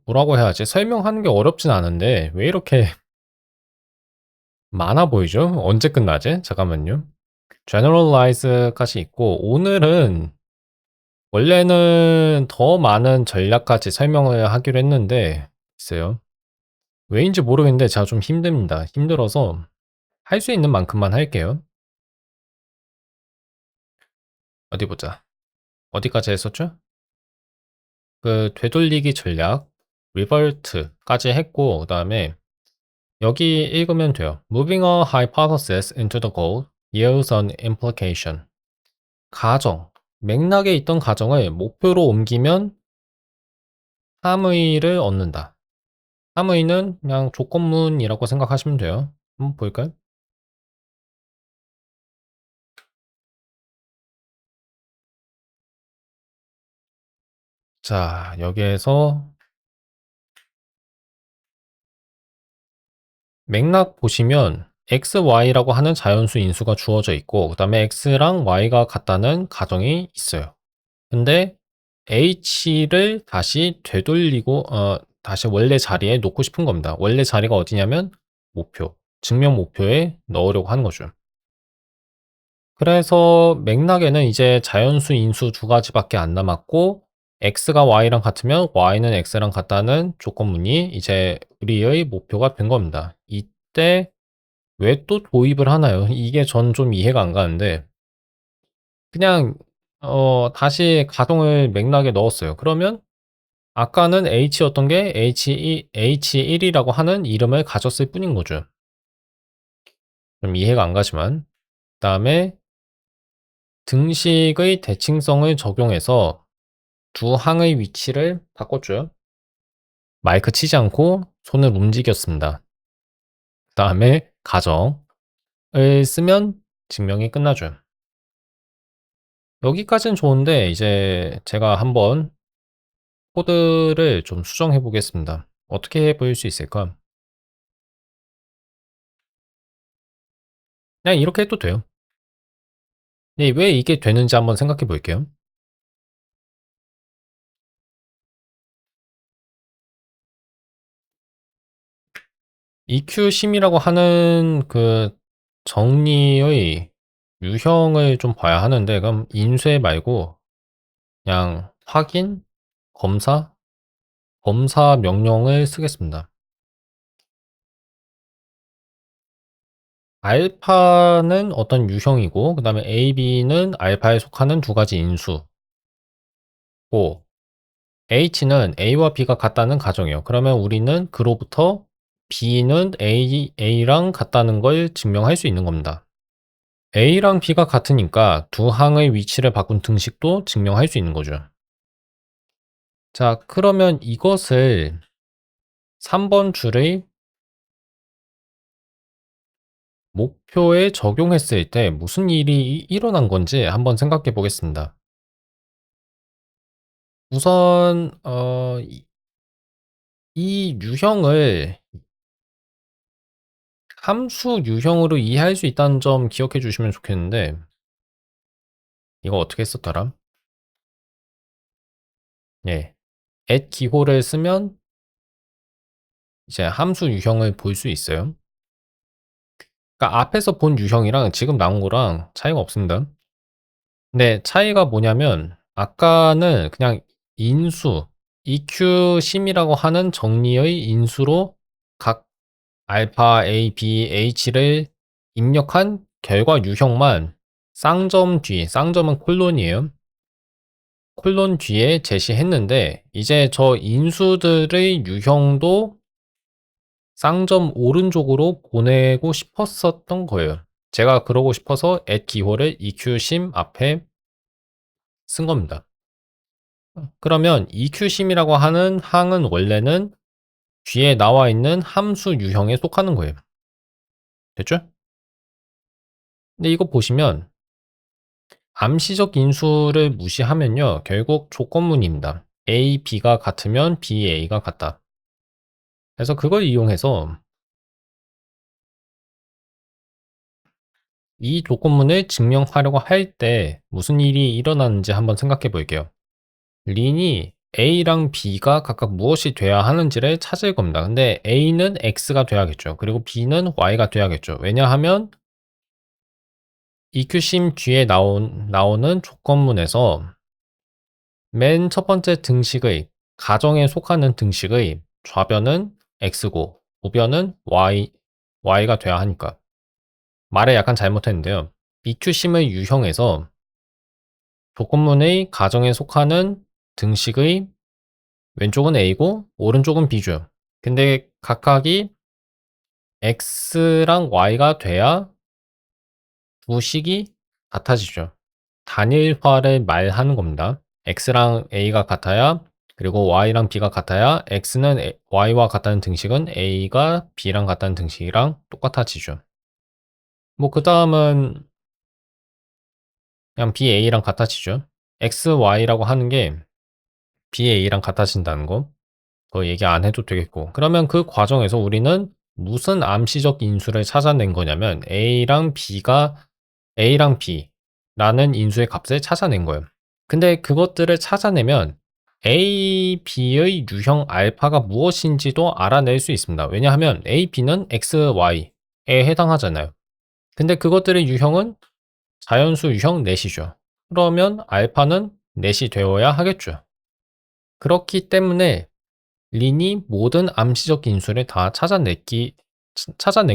뭐라고 해야지? 설명하는 게 어렵진 않은데 왜 이렇게 많아 보이죠? 언제 끝나지? 잠깐만요. generalize까지 있고 오늘은 원래는 더 많은 전략까지 설명을 하기로 했는데 글쎄요. 왜인지 모르겠는데 제가 좀 힘듭니다. 힘들어서 할 수 있는 만큼만 할게요. 어디 보자. 어디까지 했었죠? 그 되돌리기 전략, revert까지 했고 그다음에 여기 읽으면 돼요. Moving a hypothesis into the goal yields an implication. 가정, 맥락에 있던 가정을 목표로 옮기면 함의를 얻는다. 함의는 그냥 조건문이라고 생각하시면 돼요. 한번 볼까요? 자, 여기에서 맥락 보시면 x, y라고 하는 자연수 인수가 주어져 있고 그 다음에 x랑 y가 같다는 가정이 있어요. 근데 h를 다시 되돌리고 다시 원래 자리에 놓고 싶은 겁니다. 원래 자리가 어디냐면 목표, 증명 목표에 넣으려고 하는 거죠. 그래서 맥락에는 이제 자연수 인수 두 가지밖에 안 남았고 x가 y랑 같으면 y는 x랑 같다는 조건문이 이제 우리의 목표가 된 겁니다. 이때 왜 또 도입을 하나요? 이게 전 좀 이해가 안 가는데 그냥 다시 가동을 맥락에 넣었어요. 그러면 아까는 h였던 게 h1이라고 하는 이름을 가졌을 뿐인 거죠. 좀 이해가 안 가지만 그다음에 등식의 대칭성을 적용해서 두 항의 위치를 바꿨죠. 마이크 치지 않고 손을 움직였습니다. 그다음에 가정을 쓰면 증명이 끝나죠. 여기까지는 좋은데 이제 제가 한번 코드를 좀 수정해 보겠습니다. 어떻게 해 보일 수 있을까? 그냥 이렇게 해도 돼요. 네, 왜 이게 되는지 한번 생각해 볼게요. EQ심이라고 하는 그 정리의 유형을 좀 봐야 하는데 그럼 인쇄 말고 그냥 확인, 검사 명령을 쓰겠습니다. 알파는 어떤 유형이고 그다음에 A, B는 알파에 속하는 두 가지 인수고 H는 A와 B가 같다는 가정이에요. 그러면 우리는 그로부터 B는 A랑 같다는 걸 증명할 수 있는 겁니다. A랑 B가 같으니까 두 항의 위치를 바꾼 등식도 증명할 수 있는 거죠. 자, 그러면 이것을 3번 줄의 목표에 적용했을 때 무슨 일이 일어난 건지 한번 생각해 보겠습니다. 우선 이 유형을 함수 유형으로 이해할 수 있다는 점 기억해 주시면 좋겠는데, 이거 어떻게 썼더라? 예. at 기호를 쓰면 이제 함수 유형을 볼 수 있어요. 그러니까 앞에서 본 유형이랑 지금 나온 거랑 차이가 없습니다. 근데 차이가 뭐냐면 아까는 그냥 인수, EQ 심이라고 하는 정리의 인수로 각 알파, A, B, H를 입력한 결과 유형만 쌍점 뒤, 쌍점은 콜론이에요. 콜론 뒤에 제시했는데 이제 저 인수들의 유형도 쌍점 오른쪽으로 보내고 싶었었던 거예요. 제가 그러고 싶어서 at 기호를 EQ심 앞에 쓴 겁니다. 그러면 EQ심이라고 하는 항은 원래는 뒤에 나와 있는 함수 유형에 속하는 거예요. 됐죠? 근데 이거 보시면 암시적 인수를 무시하면요. 결국 조건문입니다. A, B가 같으면 B, A가 같다. 그래서 그걸 이용해서 이 조건문을 증명하려고 할 때 무슨 일이 일어나는지 한번 생각해 볼게요. 린이 A랑 B가 각각 무엇이 돼야 하는지를 찾을 겁니다. 근데 A는 X가 돼야겠죠. 그리고 B는 Y가 돼야겠죠. 왜냐하면 EQ심 뒤에 나오는 조건문에서 맨 첫 번째 등식의 가정에 속하는 등식의 좌변은 X고 우변은 Y가 돼야 하니까. 말에 약간 잘못했는데요. EQ심의 유형에서 조건문의 가정에 속하는 등식의 왼쪽은 A고 오른쪽은 B죠. 근데 각각이 X랑 Y가 돼야 두 식이 같아지죠. 단일화를 말하는 겁니다. X랑 A가 같아야 그리고 Y랑 B가 같아야 X는 Y와 같다는 등식은 A가 B랑 같다는 등식이랑 똑같아지죠. 뭐 그 다음은 그냥 BA랑 같아지죠. XY라고 하는 게 BA랑 같아진다는 거. 더 얘기 안 해도 되겠고. 그러면 그 과정에서 우리는 무슨 암시적 인수를 찾아낸 거냐면 A랑 B라는 인수의 값을 찾아낸 거예요. 근데 그것들을 찾아내면 A, B의 유형 알파가 무엇인지도 알아낼 수 있습니다. 왜냐하면 A, B는 X, Y에 해당하잖아요. 근데 그것들의 유형은 자연수 유형 넷이죠. 그러면 알파는 넷이 되어야 하겠죠. 그렇기 때문에 린이 모든 암시적 인수를 다 찾아낸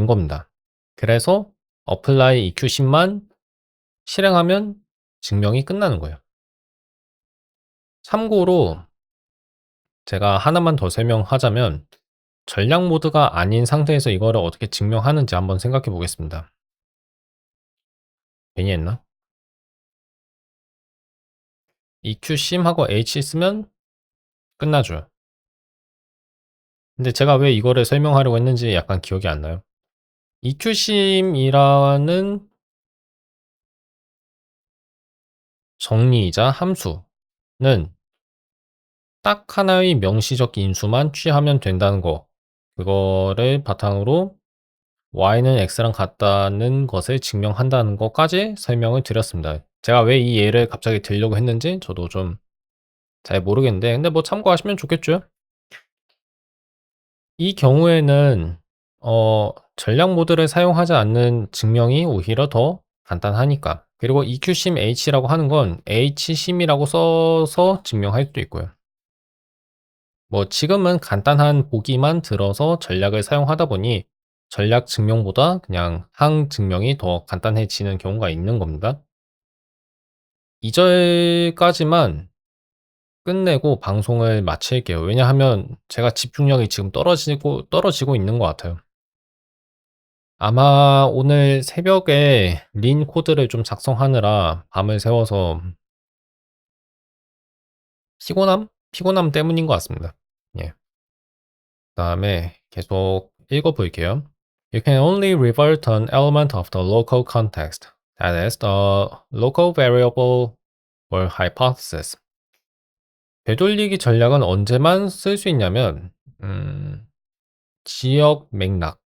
겁니다. 그래서 apply EQ심만 실행하면 증명이 끝나는 거예요. 참고로 제가 하나만 더 설명하자면 전략 모드가 아닌 상태에서 이거를 어떻게 증명하는지 한번 생각해 보겠습니다. 괜히 했나? EQ심하고 H 쓰면 끝나죠. 근데 제가 왜 이거를 설명하려고 했는지 약간 기억이 안 나요. EQ심이라는 정리이자 함수는 딱 하나의 명시적 인수만 취하면 된다는 거. 그거를 바탕으로 y는 x랑 같다는 것을 증명한다는 것까지 설명을 드렸습니다. 제가 왜 이 예를 갑자기 들려고 했는지 저도 좀 잘 모르겠는데 근데 뭐 참고하시면 좋겠죠. 이 경우에는 전략 모드를 사용하지 않는 증명이 오히려 더 간단하니까. 그리고 EQ심 H라고 하는 건 H심이라고 써서 증명할 수도 있고요. 뭐 지금은 간단한 보기만 들어서 전략을 사용하다 보니 전략 증명보다 그냥 항 증명이 더 간단해지는 경우가 있는 겁니다. 2절까지만 끝내고 방송을 마칠게요. 왜냐하면 제가 집중력이 지금 떨어지고 있는 것 같아요. 아마 오늘 새벽에 린 코드를 좀 작성하느라 밤을 새워서 피곤함 때문인 것 같습니다. 예. 그다음에 계속 읽어볼게요. You can only revert an element of the local context, that is, the local variable or hypothesis. 되돌리기 전략은 언제만 쓸 수 있냐면 음 지역 맥락,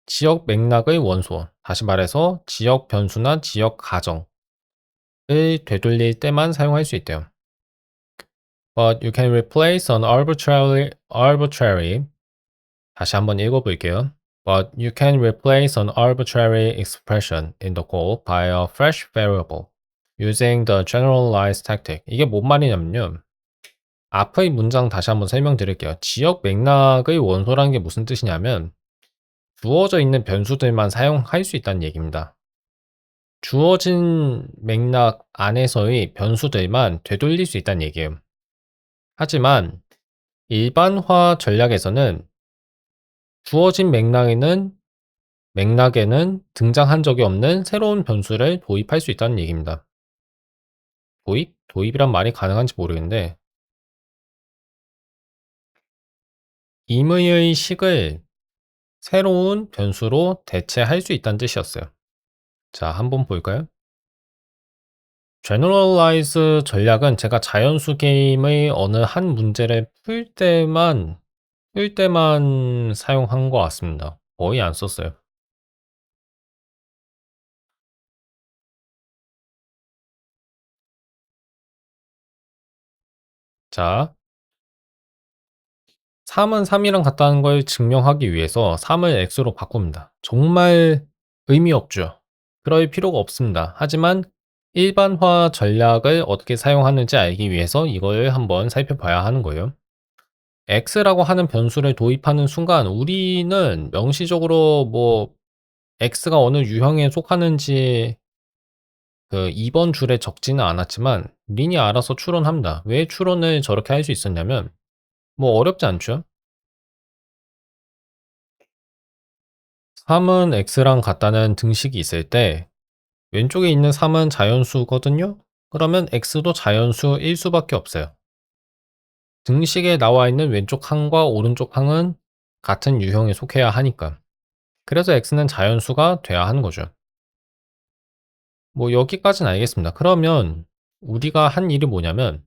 지역 맥락의 원소, 다시 말해서 지역 변수나 지역 가정을 되돌릴 때만 사용할 수 있대요. But you can replace an arbitrary 다시 한번 읽어볼게요. But you can replace an arbitrary expression in the code by a fresh variable using the generalized tactic. 이게 뭔 말이냐면요. 앞의 문장 다시 한번 설명드릴게요. 지역 맥락의 원소라는 게 무슨 뜻이냐면 주어져 있는 변수들만 사용할 수 있다는 얘기입니다. 주어진 맥락 안에서의 변수들만 되돌릴 수 있다는 얘기예요. 하지만 일반화 전략에서는 주어진 맥락에는 등장한 적이 없는 새로운 변수를 도입할 수 있다는 얘기입니다. 도입? 도입이란 말이 가능한지 모르겠는데 임의의 식을 새로운 변수로 대체할 수 있다는 뜻이었어요. 자, 한번 볼까요? Generalize 전략은 제가 자연수 게임의 어느 한 문제를 풀 때만 사용한 것 같습니다. 거의 안 썼어요. 자, 3은 3이랑 같다는 걸 증명하기 위해서 3을 x로 바꿉니다. 정말 의미 없죠. 그럴 필요가 없습니다. 하지만 일반화 전략을 어떻게 사용하는지 알기 위해서 이걸 한번 살펴봐야 하는 거예요. x라고 하는 변수를 도입하는 순간 우리는 명시적으로 뭐 x가 어느 유형에 속하는지 그 2번 줄에 적지는 않았지만 린이 알아서 추론합니다. 왜 추론을 저렇게 할 수 있었냐면 뭐 어렵지 않죠? 3은 x랑 같다는 등식이 있을 때 왼쪽에 있는 3은 자연수거든요? 그러면 x도 자연수일 수밖에 없어요. 등식에 나와 있는 왼쪽 항과 오른쪽 항은 같은 유형에 속해야 하니까. 그래서 x는 자연수가 돼야 하는 거죠. 뭐 여기까지는 알겠습니다. 그러면 우리가 한 일이 뭐냐면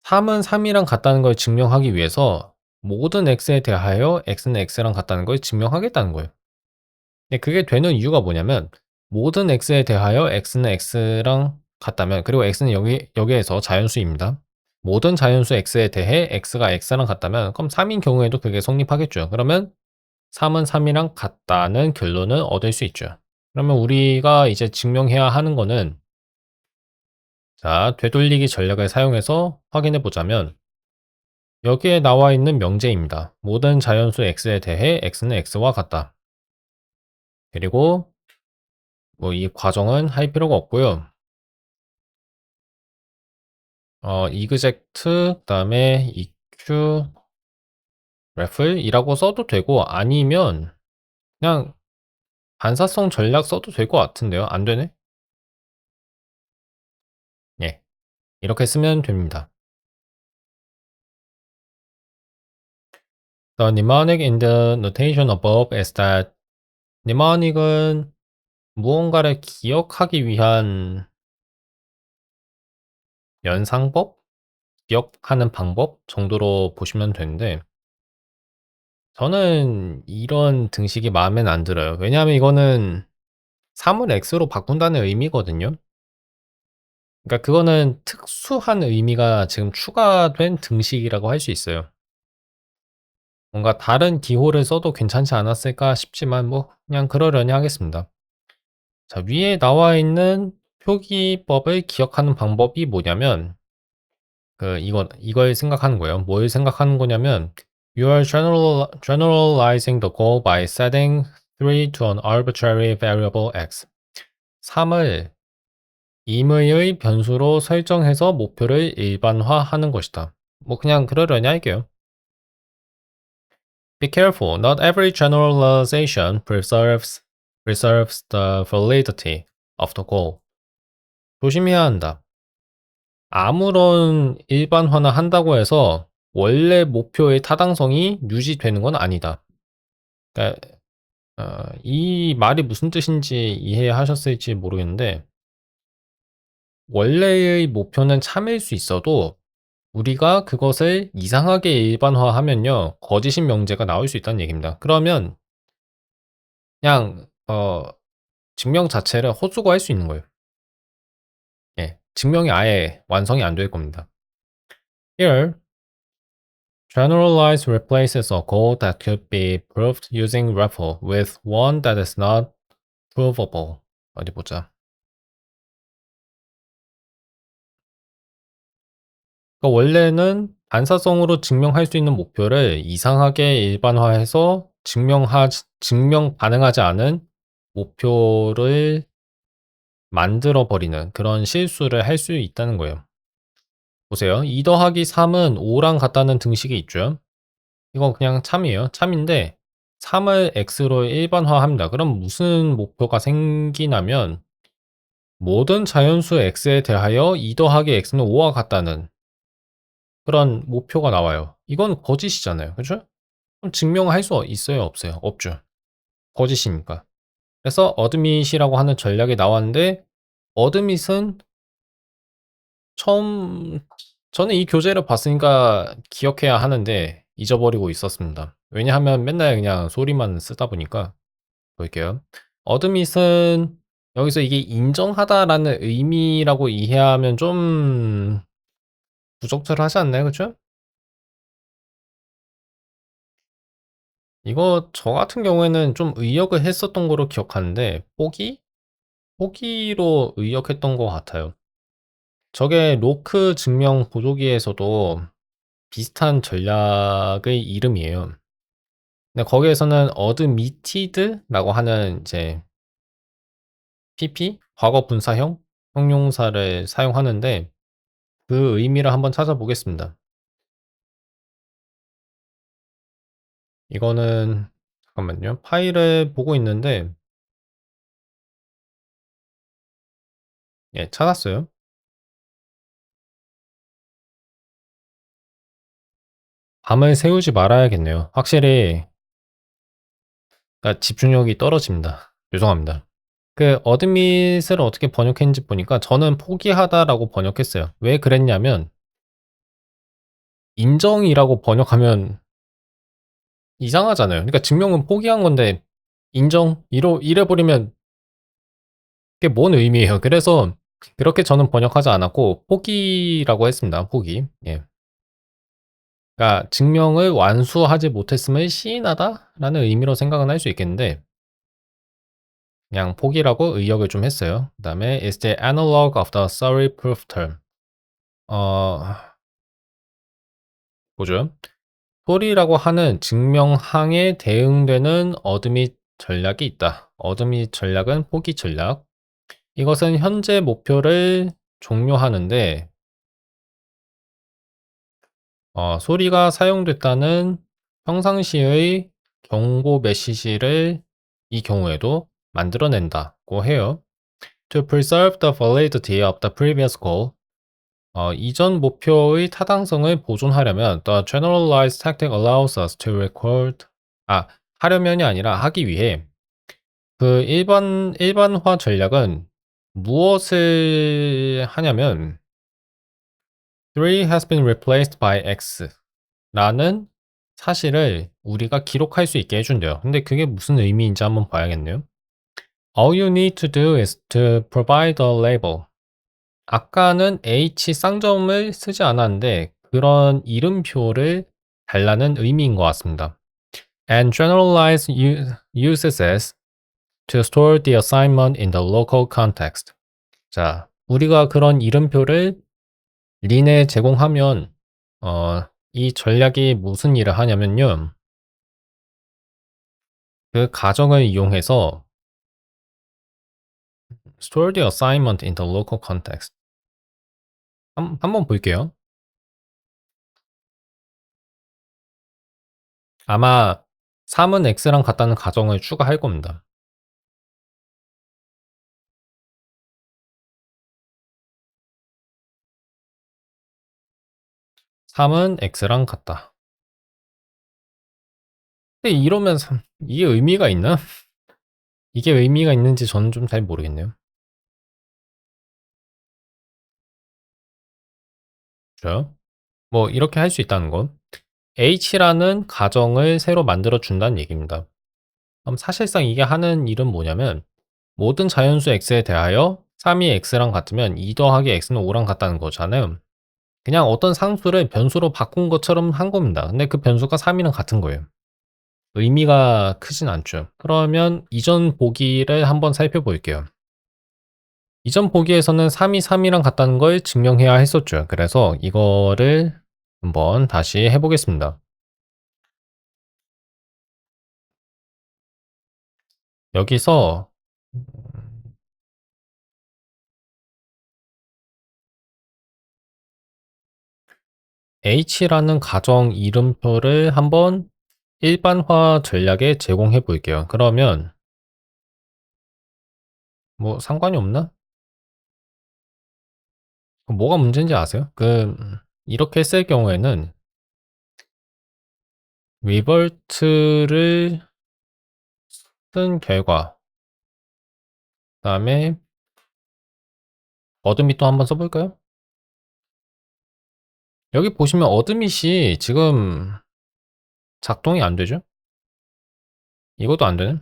3은 3이랑 같다는 걸 증명하기 위해서 모든 x에 대하여 x는 x랑 같다는 걸 증명하겠다는 거예요. 근데 그게 되는 이유가 뭐냐면 모든 x에 대하여 x는 x랑 같다면 그리고 x는 여기에서 자연수입니다. 모든 자연수 x에 대해 x가 x랑 같다면 그럼 3인 경우에도 그게 성립하겠죠. 그러면 3은 3이랑 같다는 결론을 얻을 수 있죠. 그러면 우리가 이제 증명해야 하는 거는 자, 되돌리기 전략을 사용해서 확인해 보자면 여기에 나와 있는 명제입니다. 모든 자연수 x에 대해 x는 x와 같다. 그리고 뭐 이 과정은 할 필요가 없고요. exect 그다음에 eq ref이라고 써도 되고 아니면 그냥 반사성 전략 써도 될 것 같은데요. 안 되네? 예. 이렇게 쓰면 됩니다. The mnemonic in the notation above is that mnemonic은 무언가를 기억하기 위한 연상법? 기억하는 방법 정도로 보시면 되는데 저는 이런 등식이 마음에는 안 들어요. 왜냐하면 이거는 3을 x로 바꾼다는 의미거든요. 그러니까 그거는 특수한 의미가 지금 추가된 등식이라고 할 수 있어요. 뭔가 다른 기호를 써도 괜찮지 않았을까 싶지만 뭐 그냥 그러려니 하겠습니다. 자, 위에 나와 있는 표기법을 기억하는 방법이 뭐냐면 이걸 생각하는 거예요. 뭘 생각하는 거냐면 You are generalizing the goal by setting 3 to an arbitrary variable x. 3을 임의의 변수로 설정해서 목표를 일반화하는 것이다. 뭐 그냥 그러려니 할게요. Be careful. Not every generalization preserves the validity of the goal. 조심해야 한다. 아무런 일반화나 한다고 해서 원래 목표의 타당성이 유지되는 건 아니다. 그러니까 이 말이 무슨 뜻인지 이해하셨을지 모르겠는데 원래의 목표는 참일 수 있어도 우리가 그것을 이상하게 일반화하면요, 거짓인 명제가 나올 수 있다는 얘기입니다. 그러면 그냥 증명 자체를 헛수고할 수 있는 거예요. 예. 증명이 아예 완성이 안 될 겁니다. Here, generalize replaces a goal that could be proved using REPL with one that is not provable. 어디 보자. 그러니까 원래는 반사성으로 증명할 수 있는 목표를 이상하게 일반화해서 증명 가능하지 않은 목표를 만들어 버리는 그런 실수를 할 수 있다는 거예요. 보세요. 2 더하기 3은 5랑 같다는 등식이 있죠. 이건 그냥 참이에요. 참인데 3을 x로 일반화합니다. 그럼 무슨 목표가 생기냐면 모든 자연수 x에 대하여 2 더하기 x는 5와 같다는 그런 목표가 나와요. 이건 거짓이잖아요. 그죠? 그럼 증명할 수 있어요? 없어요? 없죠. 거짓이니까. 그래서 어드밋이라고 하는 전략이 나왔는데 어드밋은 처음 저는 이 교재를 봤으니까 기억해야 하는데 잊어버리고 있었습니다. 왜냐하면 맨날 그냥 소리만 쓰다 보니까. 볼게요. 어드밋은 여기서 이게 인정하다라는 의미라고 이해하면 좀 부적절하지 않나요? 그쵸? 이거 저 같은 경우에는 좀 의역을 했었던 거로 기억하는데 포기? 포기로 의역했던 것 같아요. 저게 로크 증명 보조기에서도 비슷한 전략의 이름이에요. 근데 거기에서는 어드미티드라고 하는 이제 PP 과거 분사형 형용사를 사용하는데 그 의미를 한번 찾아보겠습니다. 이거는 잠깐만요. 파일을 보고 있는데 예, 찾았어요. 밤을 새우지 말아야겠네요. 확실히 그러니까 집중력이 떨어집니다. 죄송합니다. 그 어드밋을 어떻게 번역했는지 보니까 저는 포기하다라고 번역했어요. 왜 그랬냐면 인정이라고 번역하면 이상하잖아요. 그러니까 증명은 포기한 건데 인정 이래 버리면 그게 뭔 의미예요? 그래서 그렇게 저는 번역하지 않았고 포기라고 했습니다. 포기. 예. 그러니까 증명을 완수하지 못했음을 시인하다라는 의미로 생각은 할 수 있겠는데 그냥 포기라고 의역을 좀 했어요. 그다음에 is the analog of the sorry proof term. 어 뭐죠? 소리라고 하는 증명항에 대응되는 어드밋 전략이 있다. 어드밋 전략은 포기 전략. 이것은 현재 목표를 종료하는데 소리가 사용됐다는 평상시의 경고 메시지를 이 경우에도 만들어낸다고 해요. To preserve the validity of the previous goal, 이전 목표의 타당성을 보존하려면 the generalized tactic allows us to record 하려면이 아니라 하기 위해 그 일반화 전략은 무엇을 하냐면 3 has been replaced by x 라는 사실을 우리가 기록할 수 있게 해준대요. 근데 그게 무슨 의미인지 한번 봐야겠네요. All you need to do is to provide a label. 아까는 H 쌍점을 쓰지 않았는데 그런 이름표를 달라는 의미인 것 같습니다. And generalize uses as to store the assignment in the local context. 자, 우리가 그런 이름표를 린에 제공하면 이 전략이 무슨 일을 하냐면요. 그 가정을 이용해서 store the assignment in the local context. 한번 볼게요. 아마 3은 x랑 같다는 가정을 추가할 겁니다. 3은 x랑 같다. 근데 이러면 이게 의미가 있나? 이게 의미가 있는지 저는 좀 잘 모르겠네요. 그죠? 뭐 이렇게 할 수 있다는 건 H라는 가정을 새로 만들어 준다는 얘기입니다. 그럼 사실상 이게 하는 일은 뭐냐면 모든 자연수 x에 대하여 3이 x랑 같으면 2 더하기 x는 5랑 같다는 거잖아요. 그냥 어떤 상수를 변수로 바꾼 것처럼 한 겁니다. 근데 그 변수가 3이랑 같은 거예요. 의미가 크진 않죠. 그러면 이전 보기를 한번 살펴볼게요. 이전 보기에서는 3이 3이랑 같다는 걸 증명해야 했었죠. 그래서 이거를 한번 다시 해보겠습니다. 여기서 H라는 가정 이름표를 한번 일반화 전략에 제공해 볼게요. 그러면 뭐 상관이 없나? 뭐가 문제인지 아세요? 이렇게 쓸 경우에는 리버트를 쓴 결과 그다음에 어드밋도 한번 써 볼까요? 여기 보시면 어드밋이 지금 작동이 안 되죠? 이것도 안 되네.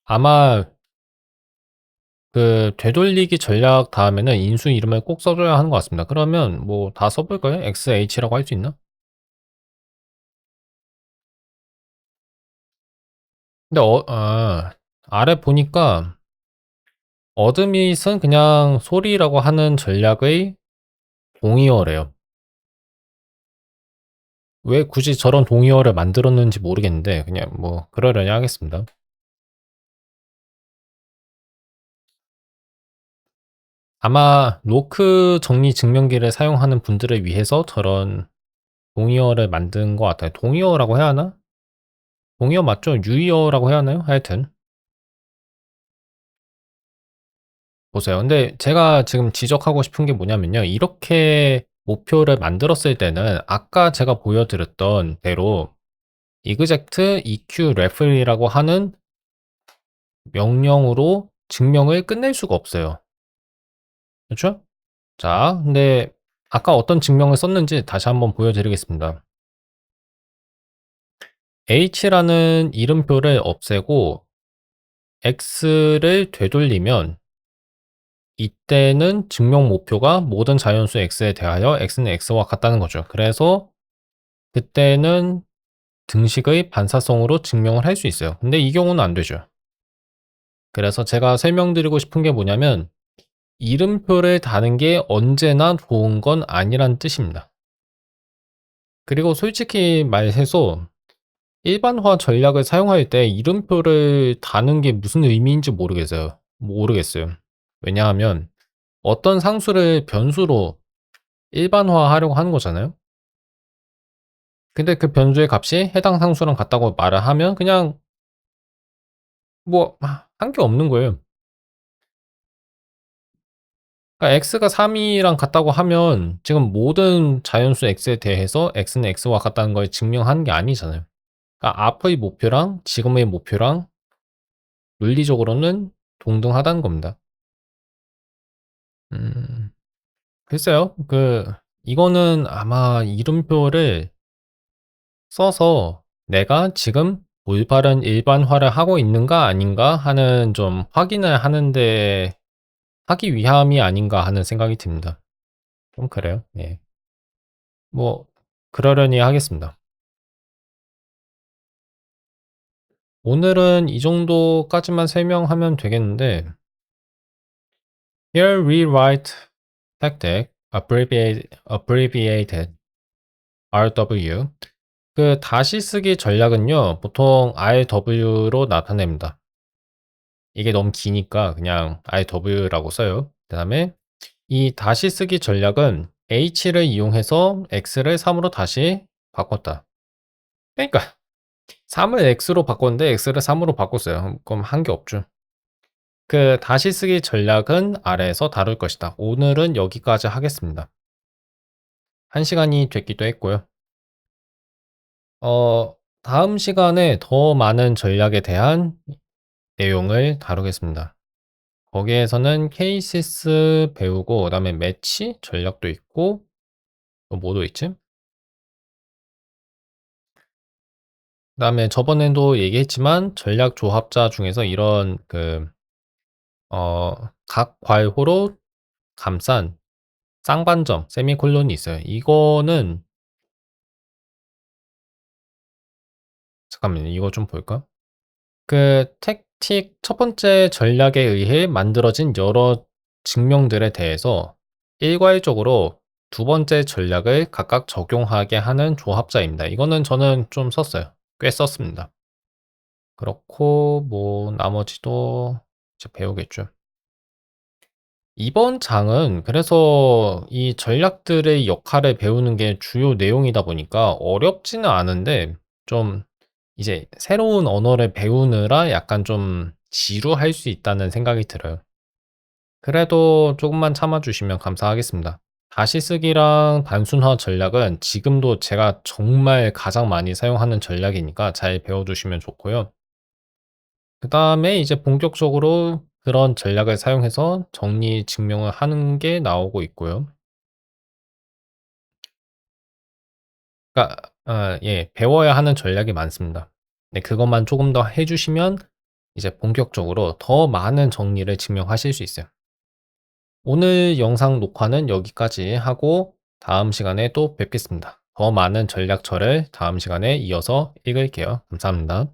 아마 되돌리기 전략 다음에는 인수 이름을 꼭 써줘야 하는 것 같습니다. 그러면 뭐 다 써볼까요? XH라고 할 수 있나? 근데 아래 보니까 어드밋은 그냥 소리라고 하는 전략의 동의어래요. 왜 굳이 저런 동의어를 만들었는지 모르겠는데 그냥 뭐 그러려니 하겠습니다. 아마 로크 정리 증명기를 사용하는 분들을 위해서 저런 동의어를 만든 것 같아요. 동의어라고 해야 하나? 동의어 맞죠? 유의어라고 해야 하나요? 하여튼 보세요. 근데 제가 지금 지적하고 싶은 게 뭐냐면요. 이렇게 목표를 만들었을 때는 아까 제가 보여드렸던 대로 exact eq referee라고 하는 명령으로 증명을 끝낼 수가 없어요. 그렇죠? 자, 근데 아까 어떤 증명을 썼는지 다시 한번 보여드리겠습니다. h라는 이름표를 없애고 x를 되돌리면 이때는 증명 목표가 모든 자연수 x에 대하여 x는 x와 같다는 거죠. 그래서 그때는 등식의 반사성으로 증명을 할 수 있어요. 근데 이 경우는 안 되죠. 그래서 제가 설명드리고 싶은 게 뭐냐면 이름표를 다는 게 언제나 좋은 건 아니란 뜻입니다. 그리고 솔직히 말해서 일반화 전략을 사용할 때 이름표를 다는 게 무슨 의미인지 모르겠어요. 왜냐하면 어떤 상수를 변수로 일반화하려고 하는 거잖아요. 근데 그 변수의 값이 해당 상수랑 같다고 말을 하면 그냥 뭐 한 게 없는 거예요. 그러니까 x가 3이랑 같다고 하면 지금 모든 자연수 x에 대해서 x는 x와 같다는 걸 증명하는 게 아니잖아요. 그러니까 앞의 목표랑 지금의 목표랑 논리적으로는 동등하다는 겁니다. 음, 글쎄요. 이거는 아마 이름표를 써서 내가 지금 올바른 일반화를 하고 있는가 아닌가 하는 좀 확인을 하는데 하기 위함이 아닌가 하는 생각이 듭니다. 좀 그래요. 예. 뭐 그러려니 하겠습니다. 오늘은 이 정도까지만 설명하면 되겠는데 Here we write tactic abbreviated RW 다시 쓰기 전략은요 보통 RW로 나타냅니다. 이게 너무 기니까 그냥 RW라고 써요. 그 다음에 이 다시 쓰기 전략은 H를 이용해서 X를 3으로 다시 바꿨다. 그러니까 3을 X로 바꿨는데 X를 3으로 바꿨어요. 그럼 한 게 없죠. 다시 쓰기 전략은 아래에서 다룰 것이다. 오늘은 여기까지 하겠습니다. 1시간이 됐기도 했고요. 다음 시간에 더 많은 전략에 대한 내용을 다루겠습니다. 거기에서는 케이시스 배우고 그다음에 매치 전략도 있고 또 뭐도 있지? 그다음에 저번에도 얘기했지만 전략 조합자 중에서 이런 각 괄호로 감싼 쌍반점 세미콜론이 있어요. 이거는 잠깐만요. 이거 좀 볼까? 택틱 첫 번째 전략에 의해 만들어진 여러 증명들에 대해서 일괄적으로 두 번째 전략을 각각 적용하게 하는 조합자입니다. 이거는 저는 좀 썼어요. 꽤 썼습니다. 그렇고 뭐 나머지도 이제 배우겠죠. 이번 장은 그래서 이 전략들의 역할을 배우는 게 주요 내용이다 보니까 어렵지는 않은데 좀 이제 새로운 언어를 배우느라 약간 좀 지루할 수 있다는 생각이 들어요. 그래도 조금만 참아 주시면 감사하겠습니다. 다시 쓰기랑 단순화 전략은 지금도 제가 정말 가장 많이 사용하는 전략이니까 잘 배워 두시면 좋고요. 그다음에 이제 본격적으로 그런 전략을 사용해서 정리 증명을 하는 게 나오고 있고요. 그러니까 예, 배워야 하는 전략이 많습니다. 네, 그것만 조금 더 해 주시면 이제 본격적으로 더 많은 정리를 증명하실 수 있어요. 오늘 영상 녹화는 여기까지 하고 다음 시간에 또 뵙겠습니다. 더 많은 전략처를 다음 시간에 이어서 읽을게요. 감사합니다.